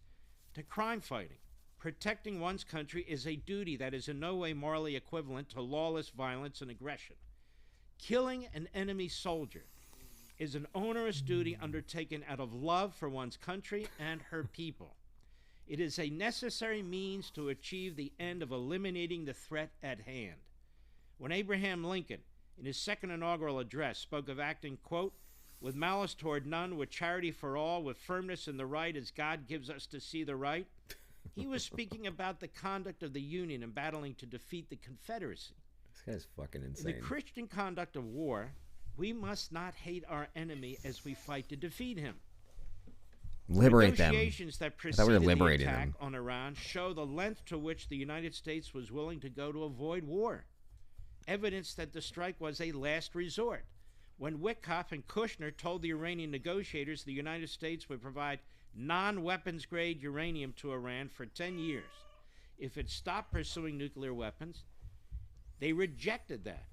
to crime fighting. Protecting one's country is a duty that is in no way morally equivalent to lawless violence and aggression. Killing an enemy soldier is an onerous duty undertaken out of love for one's country and her people. It is a necessary means to achieve the end of eliminating the threat at hand. When Abraham Lincoln, in his second inaugural address, spoke of acting, quote, with malice toward none, with charity for all, with firmness in the right as God gives us to see the right, he was speaking about the conduct of the Union in battling to defeat the Confederacy. This guy's fucking insane. In the Christian conduct of war, We must not hate our enemy as we fight to defeat him. Liberate them. Negotiations that I thought we preceded were the liberating attack them. on Iran show the length to which the United States was willing to go to avoid war. Evidence that the strike was a last resort. When Witkoff and Kushner told the Iranian negotiators the United States would provide non-weapons grade uranium to Iran for 10 years if it stopped pursuing nuclear weapons, they rejected that,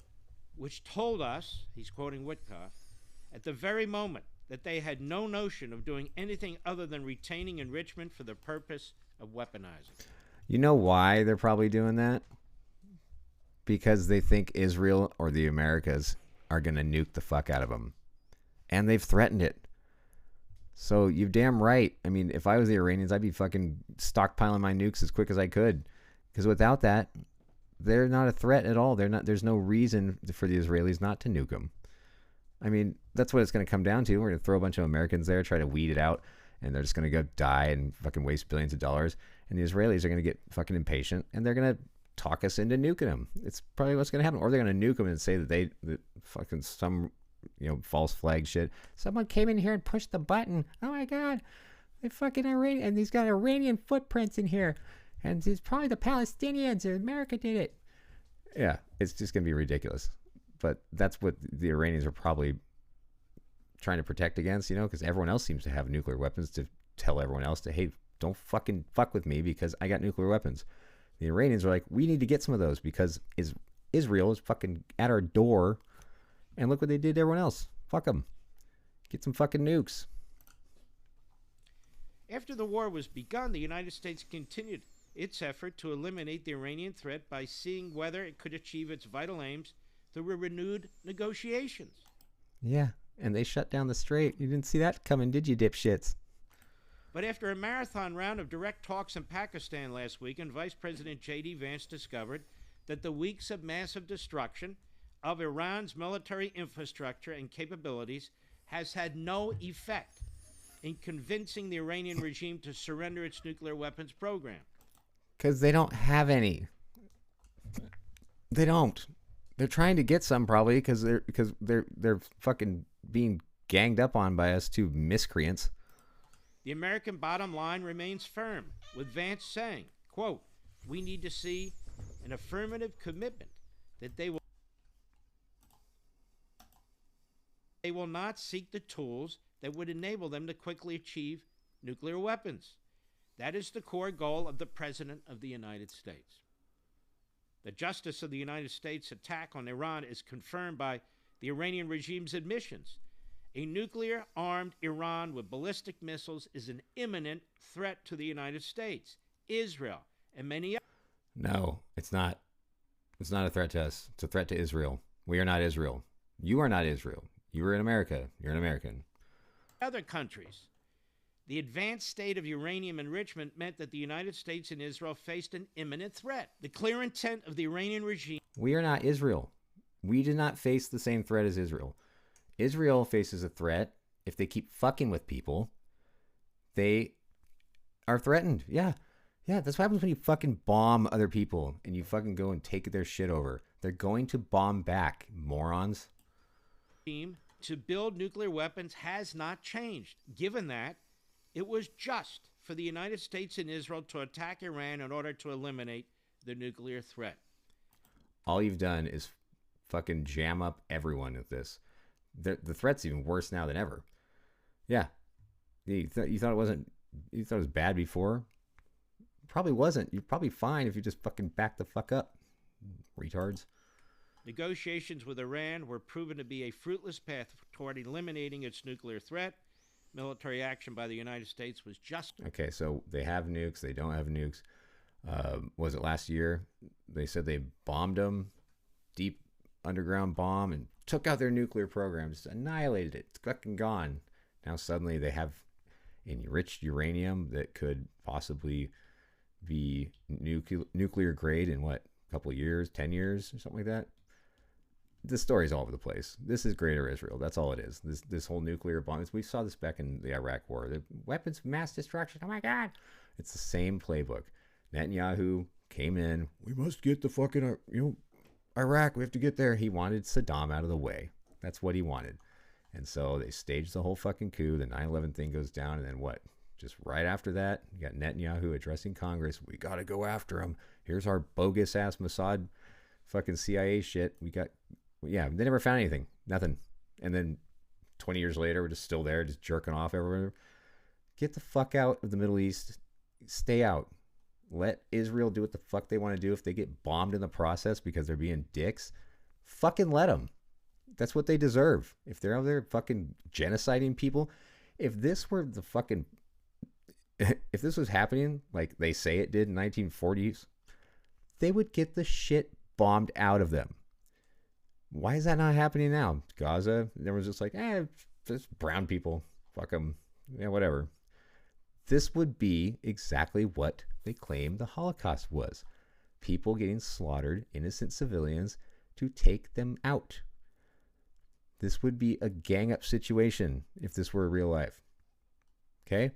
which told us, he's quoting Witkoff, at the very moment that they had no notion of doing anything other than retaining enrichment for the purpose of weaponizing. You know why they're probably doing that? Because they think Israel or the Americas are going to nuke the fuck out of them. And they've threatened it. So you're damn right. I mean, if I was the Iranians, I'd be fucking stockpiling my nukes as quick as I could. Because without that, they're not a threat at all. There's no reason for the Israelis not to nuke them. I mean, that's what it's going to come down to. We're going to throw a bunch of Americans there, try to weed it out, and they're just going to go die and fucking waste billions of dollars. And the Israelis are going to get fucking impatient, and they're going to talk us into nuking them. It's probably what's going to happen. Or they're going to nuke them and say that fucking some, false flag shit. Someone came in here and pushed the button. Oh my God. They fucking Iranian, and he's got Iranian footprints in here. And it's probably the Palestinians or America did it. Yeah, it's just going to be ridiculous. But that's what the Iranians are probably trying to protect against, because everyone else seems to have nuclear weapons, to tell everyone else hey, don't fucking fuck with me because I got nuclear weapons. The Iranians are like, we need to get some of those because Israel is fucking at our door, and look what they did to everyone else. Fuck them. Get some fucking nukes. After the war was begun, the United States continued its effort to eliminate the Iranian threat by seeing whether it could achieve its vital aims through renewed negotiations. Yeah, and they shut down the strait. You didn't see that coming, did you, dipshits? But after a marathon round of direct talks in Pakistan last weekend, Vice President J.D. Vance discovered that the weeks of massive destruction of Iran's military infrastructure and capabilities has had no effect in convincing the Iranian regime to surrender its nuclear weapons program. Because they don't have any. They don't. They're trying to get some probably because they're fucking being ganged up on by us two miscreants. The American bottom line remains firm, with Vance saying, quote, "We need to see an affirmative commitment that they will not seek the tools that would enable them to quickly achieve nuclear weapons. That is the core goal of the President of the United States." The justice of the United States' attack on Iran is confirmed by the Iranian regime's admissions. A nuclear-armed Iran with ballistic missiles is an imminent threat to the United States, Israel, and many others. No, it's not. It's not a threat to us. It's a threat to Israel. We are not Israel. You are not Israel. You are in America. You're an American. Other countries. The advanced state of uranium enrichment meant that the United States and Israel faced an imminent threat. The clear intent of the Iranian regime. We are not Israel. We do not face the same threat as Israel. Israel faces a threat if they keep fucking with people. They are threatened. Yeah. Yeah, that's what happens when you fucking bomb other people and you fucking go and take their shit over. They're going to bomb back, morons. To build nuclear weapons has not changed, given that it was just for the United States and Israel to attack Iran in order to eliminate the nuclear threat. All you've done is fucking jam up everyone with this. The threat's even worse now than ever. Yeah. You thought it wasn't, you thought it was bad before? Probably wasn't. You're probably fine if you just fucking back the fuck up, retards. Negotiations with Iran were proven to be a fruitless path toward eliminating its nuclear threat. Military action by the United States was just... Okay, so they have nukes. They don't have nukes. Was it last year? They said they bombed them, deep underground bomb, and took out their nuclear program, just annihilated it. It's fucking gone. Now suddenly they have enriched uranium that could possibly be nuclear grade in what, a couple of years, 10 years, or something like that? The story's all over the place. This is Greater Israel. That's all it is. This whole nuclear bomb. We saw this back in the Iraq War. The weapons of mass destruction. Oh my God. It's the same playbook. Netanyahu came in. We must get the fucking, Iraq. We have to get there. He wanted Saddam out of the way. That's what he wanted. And so they staged the whole fucking coup. The 9/11 thing goes down, and then what? Just right after that, you got Netanyahu addressing Congress. We got to go after him. Here's our bogus ass Mossad fucking CIA shit. They never found anything. Nothing. And then 20 years later, we're just still there, just jerking off everywhere. Get the fuck out of the Middle East. Stay out. Let Israel do what the fuck they want to do. If they get bombed in the process because they're being dicks, fucking let them. That's what they deserve. If they're out there fucking genociding people, if this were the fucking, if this was happening like they say it did in 1940s, they would get the shit bombed out of them. Why is that not happening now? Gaza, everyone's just like, just brown people, fuck them, yeah, whatever. This would be exactly what they claim the Holocaust was. People getting slaughtered, innocent civilians, to take them out. This would be a gang-up situation if this were real life. Okay?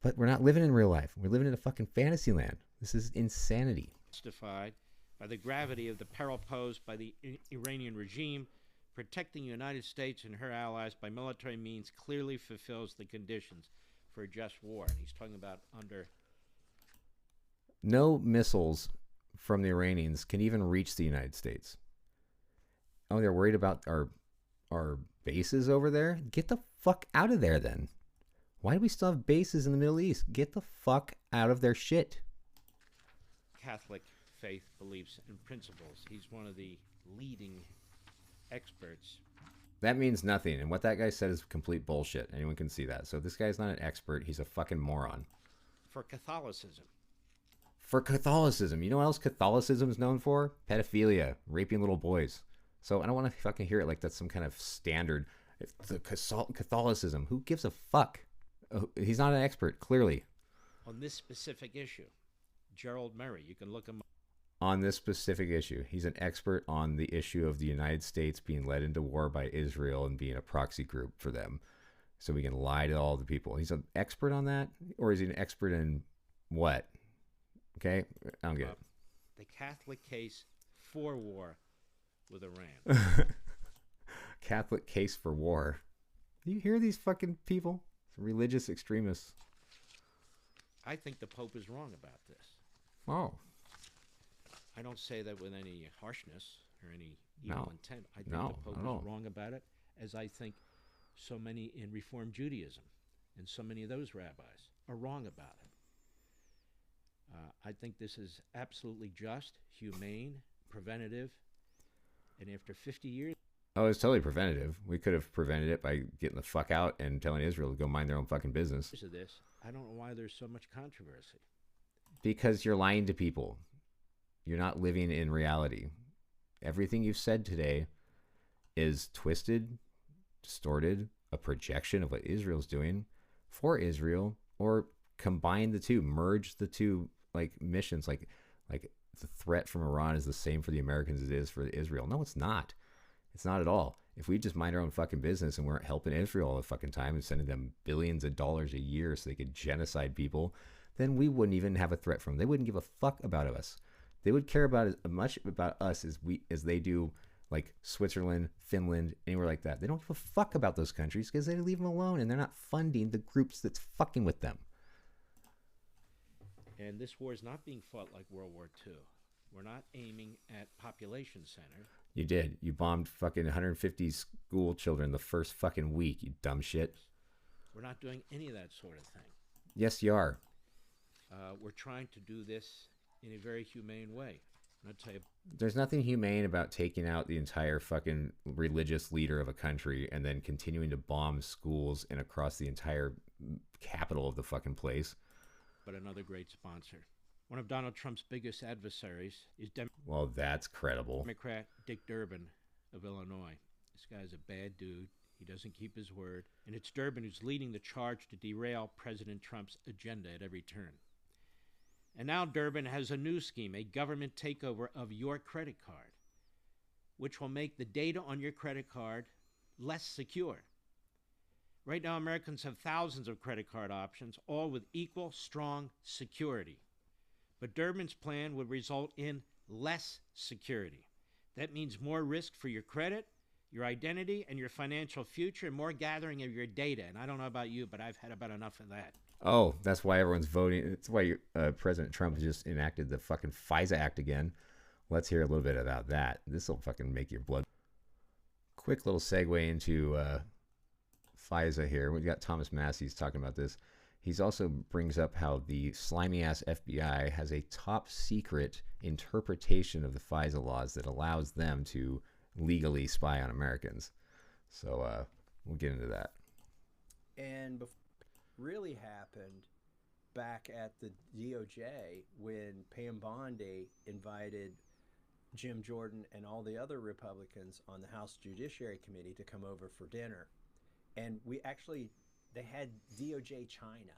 But we're not living in real life. We're living in a fucking fantasy land. This is insanity. Justified by the gravity of the peril posed by the Iranian regime, protecting the United States and her allies by military means clearly fulfills the conditions for a just war. And he's talking about under... No missiles from the Iranians can even reach the United States. Oh, they're worried about our bases over there? Get the fuck out of there then. Why do we still have bases in the Middle East? Get the fuck out of their shit. Catholic faith beliefs and principles. He's one of the leading experts. That means nothing. And what that guy said is complete bullshit. Anyone can see that. So this guy's not an expert. He's a fucking moron. For Catholicism. For Catholicism. You know what else Catholicism is known for? Pedophilia. Raping little boys. So I don't want to fucking hear it like that's some kind of standard. The Catholicism. Who gives a fuck? He's not an expert, clearly. On this specific issue. Gerald Murray. You can look him up. On this specific issue. He's an expert on the issue of the United States being led into war by Israel and being a proxy group for them. So we can lie to all the people. He's an expert on that? Or is he an expert in what? Okay? I don't get it. The Catholic case for war with Iran. Catholic case for war. Do you hear these fucking people? Religious extremists. I think the Pope is wrong about this. Oh. I don't say that with any harshness or any evil intent. I think the Pope is wrong about it, as I think so many in Reform Judaism and so many of those rabbis are wrong about it. I think this is absolutely just, humane, preventative, and after 50 years... Oh, it's totally preventative. We could have prevented it by getting the fuck out and telling Israel to go mind their own fucking business. Of this, I don't know why there's so much controversy. Because you're lying to people. You're not living in reality. Everything you've said today is twisted, distorted, a projection of what Israel's doing for Israel, or combine the two, merge the two missions. Like the threat from Iran is the same for the Americans as it is for Israel. No, it's not. It's not at all. If we just mind our own fucking business and weren't helping Israel all the fucking time and sending them billions of dollars a year so they could genocide people, then we wouldn't even have a threat from them. They wouldn't give a fuck about us. They would care about as much about us as they do like Switzerland, Finland, anywhere like that. They don't give a fuck about those countries because they leave them alone and they're not funding the groups that's fucking with them. And this war is not being fought like World War II. We're not aiming at population center. You did. You bombed fucking 150 school children the first fucking week, you dumb shit. We're not doing any of that sort of thing. Yes, you are. We're trying to do this in a very humane way. And I'll tell you, there's nothing humane about taking out the entire fucking religious leader of a country and then continuing to bomb schools and across the entire capital of the fucking place. But another great sponsor. One of Donald Trump's biggest adversaries is Well, that's credible. Democrat Dick Durbin of Illinois. This guy's a bad dude. He doesn't keep his word. And it's Durbin who's leading the charge to derail President Trump's agenda at every turn. And now Durbin has a new scheme, a government takeover of your credit card, which will make the data on your credit card less secure. Right now, Americans have thousands of credit card options, all with equal, strong security. But Durbin's plan would result in less security. That means more risk for your credit your identity, and your financial future, and more gathering of your data. And I don't know about you, but I've had about enough of that. Oh, that's why everyone's voting. That's why President Trump just enacted the fucking FISA Act again. Let's hear a little bit about that. This will fucking make your blood. Quick little segue into FISA here. We got Thomas Massey's talking about this. He's also brings up how the slimy ass FBI has a top secret interpretation of the FISA laws that allows them to legally spy on Americans. So we'll get into that. And really happened back at the DOJ when Pam Bondi invited Jim Jordan and all the other Republicans on the House Judiciary Committee to come over for dinner. And they had DOJ China.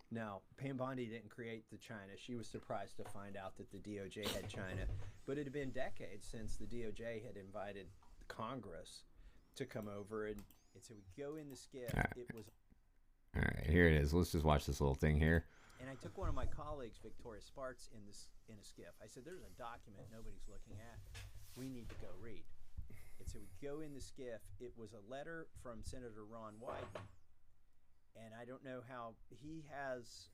Now, Pam Bondi didn't create the China. She was surprised to find out that the DOJ had China. But it had been decades since the DOJ had invited Congress to come over. And so we go in the skiff. It was... All right, here it is. Let's just watch this little thing here. And I took one of my colleagues, Victoria Spartz, in a skiff. I said, there's a document nobody's looking at. We need to go read. And so we go in the skiff. It was a letter from Senator Ron Wyden. And I don't know how he has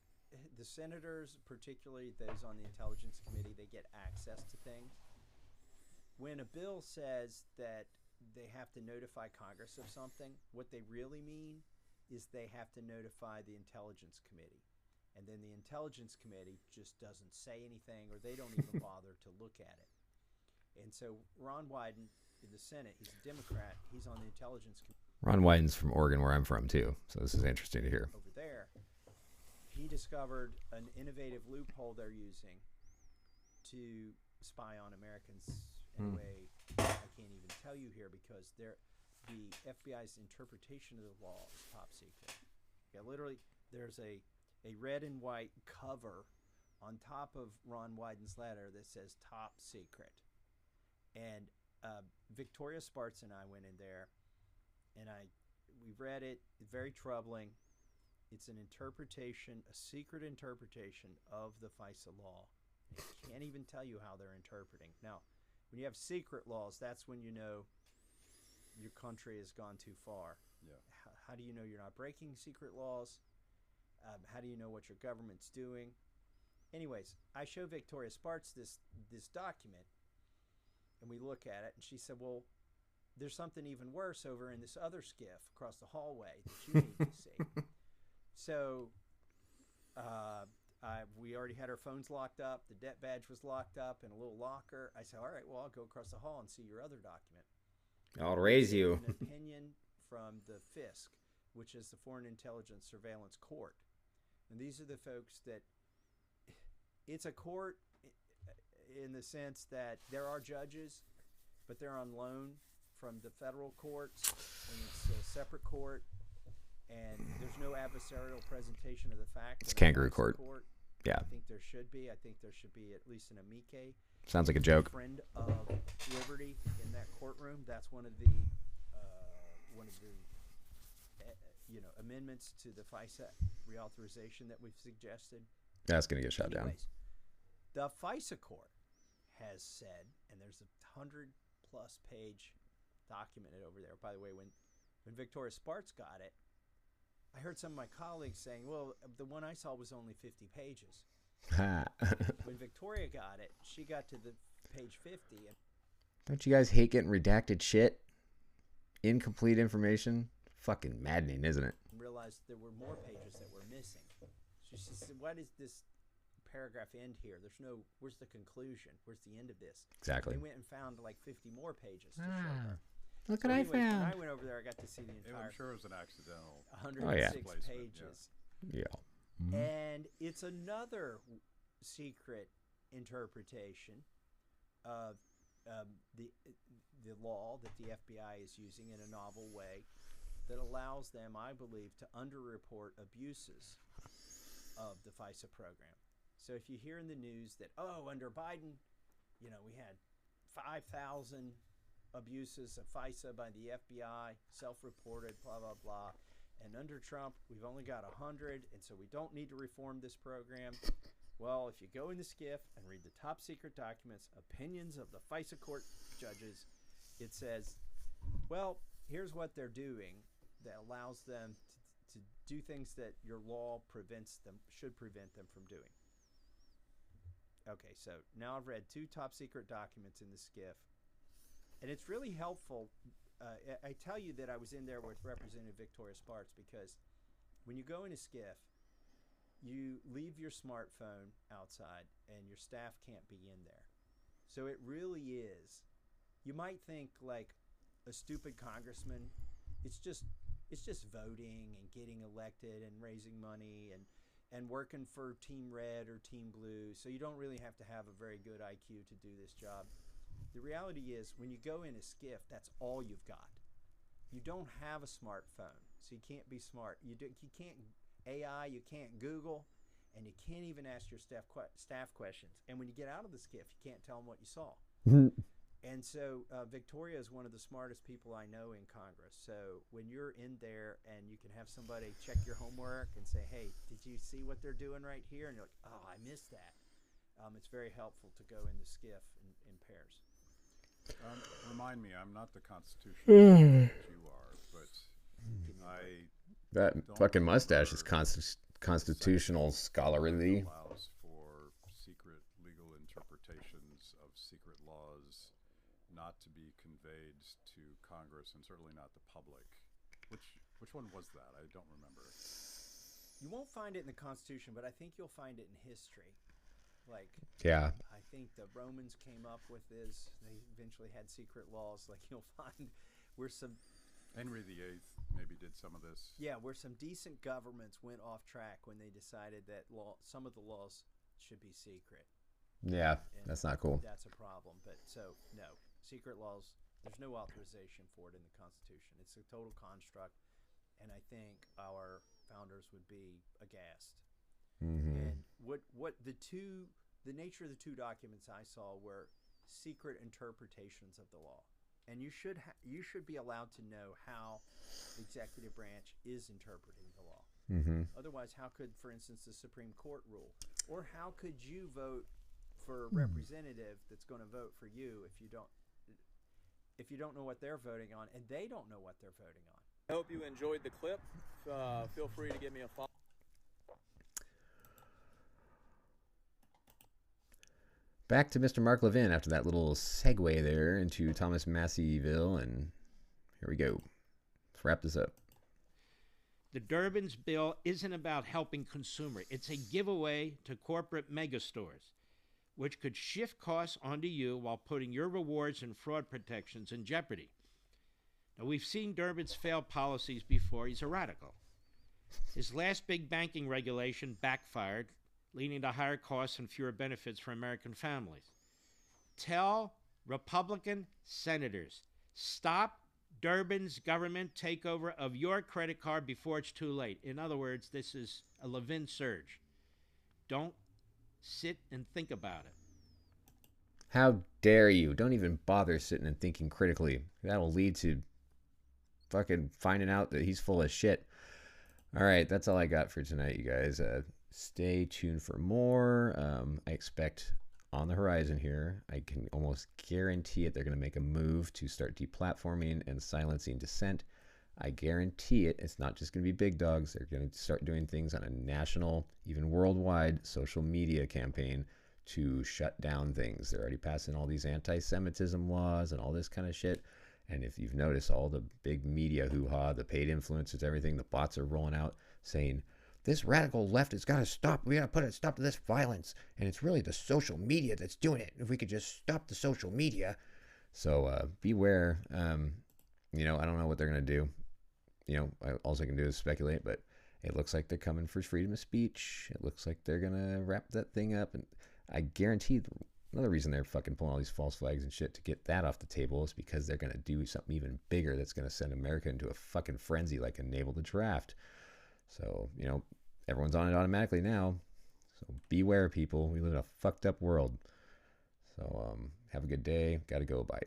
the senators, particularly those on the Intelligence Committee, they get access to things. When a bill says that they have to notify Congress of something, what they really mean is they have to notify the Intelligence Committee. And then the Intelligence Committee just doesn't say anything, or they don't even bother to look at it. And so Ron Wyden in the Senate, he's a Democrat, he's on the Intelligence Committee. Ron Wyden's from Oregon, where I'm from, too. So this is interesting to hear. Over there, he discovered an innovative loophole they're using to spy on Americans in a way I can't even tell you here, because the FBI's interpretation of the law is top secret. Yeah, literally, there's a red and white cover on top of Ron Wyden's letter that says top secret. And Victoria Spartz and I went in there, and we read it. Very troubling. It's an interpretation, a secret interpretation of the FISA law. I can't even tell you how they're interpreting. Now, when you have secret laws, that's when you know your country has gone too far. Yeah. How do you know you're not breaking secret laws? How do you know what your government's doing? Anyways, I show Victoria Spartz this document, and we look at it, and she said, well, there's something even worse over in this other skiff across the hallway that you need to see. So we already had our phones locked up. The debt badge was locked up in a little locker. I said, all right, well, I'll go across the hall and see your other document. I'll raise you. An opinion from the FISC, which is the Foreign Intelligence Surveillance Court. And these are the folks that, it's a court in the sense that there are judges, but they're on loan from the federal courts, and it's a separate court, and there's no adversarial presentation of the facts. It's kangaroo court. Yeah. I think there should be. I think there should be at least an amici. Sounds like a joke. Friend of liberty in that courtroom. That's one of the amendments to the FISA reauthorization that we've suggested. That's going to get shut down. The FISA court has said, and there's a 100-plus page documented over there. By the way, when Victoria Spartz got it, I heard some of my colleagues saying, well, the one I saw was only 50 pages. When Victoria got it, she got to the page 50. And don't you guys hate getting redacted shit? Incomplete information? Fucking maddening, isn't it? Realized there were more pages that were missing. She said, why does this paragraph end here? Where's the conclusion? Where's the end of this? Exactly. They went and found like 50 more pages to show her. Look what I found. When I went over there, I got to see the entire. I'm sure it was an accidental. 106 pages. Yeah. Mm-hmm. And it's another secret interpretation of the law that the FBI is using in a novel way that allows them, I believe, to underreport abuses of the FISA program. So if you hear in the news that, under Biden, we had 5,000 abuses of FISA by the FBI, self-reported, blah, blah, blah. And under Trump, we've only got 100, and so we don't need to reform this program. Well, if you go in the skiff and read the top secret documents, opinions of the FISA court judges, it says Well, here's what they're doing that allows them to do things that your law should prevent them from doing. Okay, so now I've read 2 top secret documents in the SCIF, and it's really helpful. I tell you that I was in there with Representative Victoria Sparks because when you go in a SCIF, you leave your smartphone outside and your staff can't be in there. So it really is. You might think like a stupid congressman, it's just voting and getting elected and raising money and working for Team Red or Team Blue. So you don't really have to have a very good IQ to do this job. The reality is when you go in a SCIF, that's all you've got. You don't have a smartphone, so you can't be smart. You can't AI, you can't Google, and you can't even ask your staff questions. And when you get out of the SCIF, you can't tell them what you saw. And so Victoria is one of the smartest people I know in Congress. So when you're in there and you can have somebody check your homework and say, hey, did you see what they're doing right here? And you're like, oh, I missed that. It's very helpful to go in the SCIF in pairs. Remind me, I'm not the constitutional that you are, but that fucking mustache is constitutional scholarly. Allows for secret legal interpretations of secret laws not to be conveyed to Congress and certainly not the public. Which one was that? I don't remember. You won't find it in the Constitution, but I think you'll find it in history. Like, yeah, I think the Romans came up with this. They eventually had secret laws. Like, you'll find where some Henry VIII maybe did some of this. Yeah, where some decent governments went off track when they decided that some of the laws should be secret. Yeah, And that's not cool. That's a problem. But so no, secret laws. There's no authorization for it in the Constitution. It's a total construct, and I think our founders would be aghast. And what the nature of the 2 documents I saw were secret interpretations of the law, and you should be allowed to know how the executive branch is interpreting the law. Otherwise, how could, for instance, the Supreme Court rule, or how could you vote for a representative that's going to vote for you if you don't know what they're voting on, and they don't know what they're voting on? I hope you enjoyed the clip. Feel free to give me a follow. Back to Mr. Mark Levin after that little segue there into Thomas Masseyville, and here we go. Let's wrap this up. The Durbin's bill isn't about helping consumer. It's a giveaway to corporate megastores, which could shift costs onto you while putting your rewards and fraud protections in jeopardy. Now, we've seen Durbin's failed policies before. He's a radical. His last big banking regulation backfired, leading to higher costs and fewer benefits for American families. Tell Republican senators, stop Durbin's government takeover of your credit card before it's too late. In other words, this is a Levin surge. Don't sit and think about it. How dare you? Don't even bother sitting and thinking critically. That'll lead to fucking finding out that he's full of shit. All right, that's all I got for tonight, you guys. Stay tuned for more. I expect on the horizon here, I can almost guarantee it, they're going to make a move to start deplatforming and silencing dissent. I guarantee it. It's not just going to be big dogs. They're going to start doing things on a national, even worldwide social media campaign to shut down things. They're already passing all these anti-Semitism laws and all this kind of shit. And if you've noticed, all the big media hoo-ha, the paid influencers, everything, the bots are rolling out saying, this radical left has got to stop. We got to put a stop to this violence. And it's really the social media that's doing it. If we could just stop the social media. So beware. I don't know what they're going to do. All I can do is speculate, but it looks like they're coming for freedom of speech. It looks like they're going to wrap that thing up. And I guarantee another reason they're fucking pulling all these false flags and shit to get that off the table is because they're going to do something even bigger that's going to send America into a fucking frenzy like enable the draft. So, everyone's on it automatically now. So beware, people. We live in a fucked up world. So have a good day. Got to go. Bye.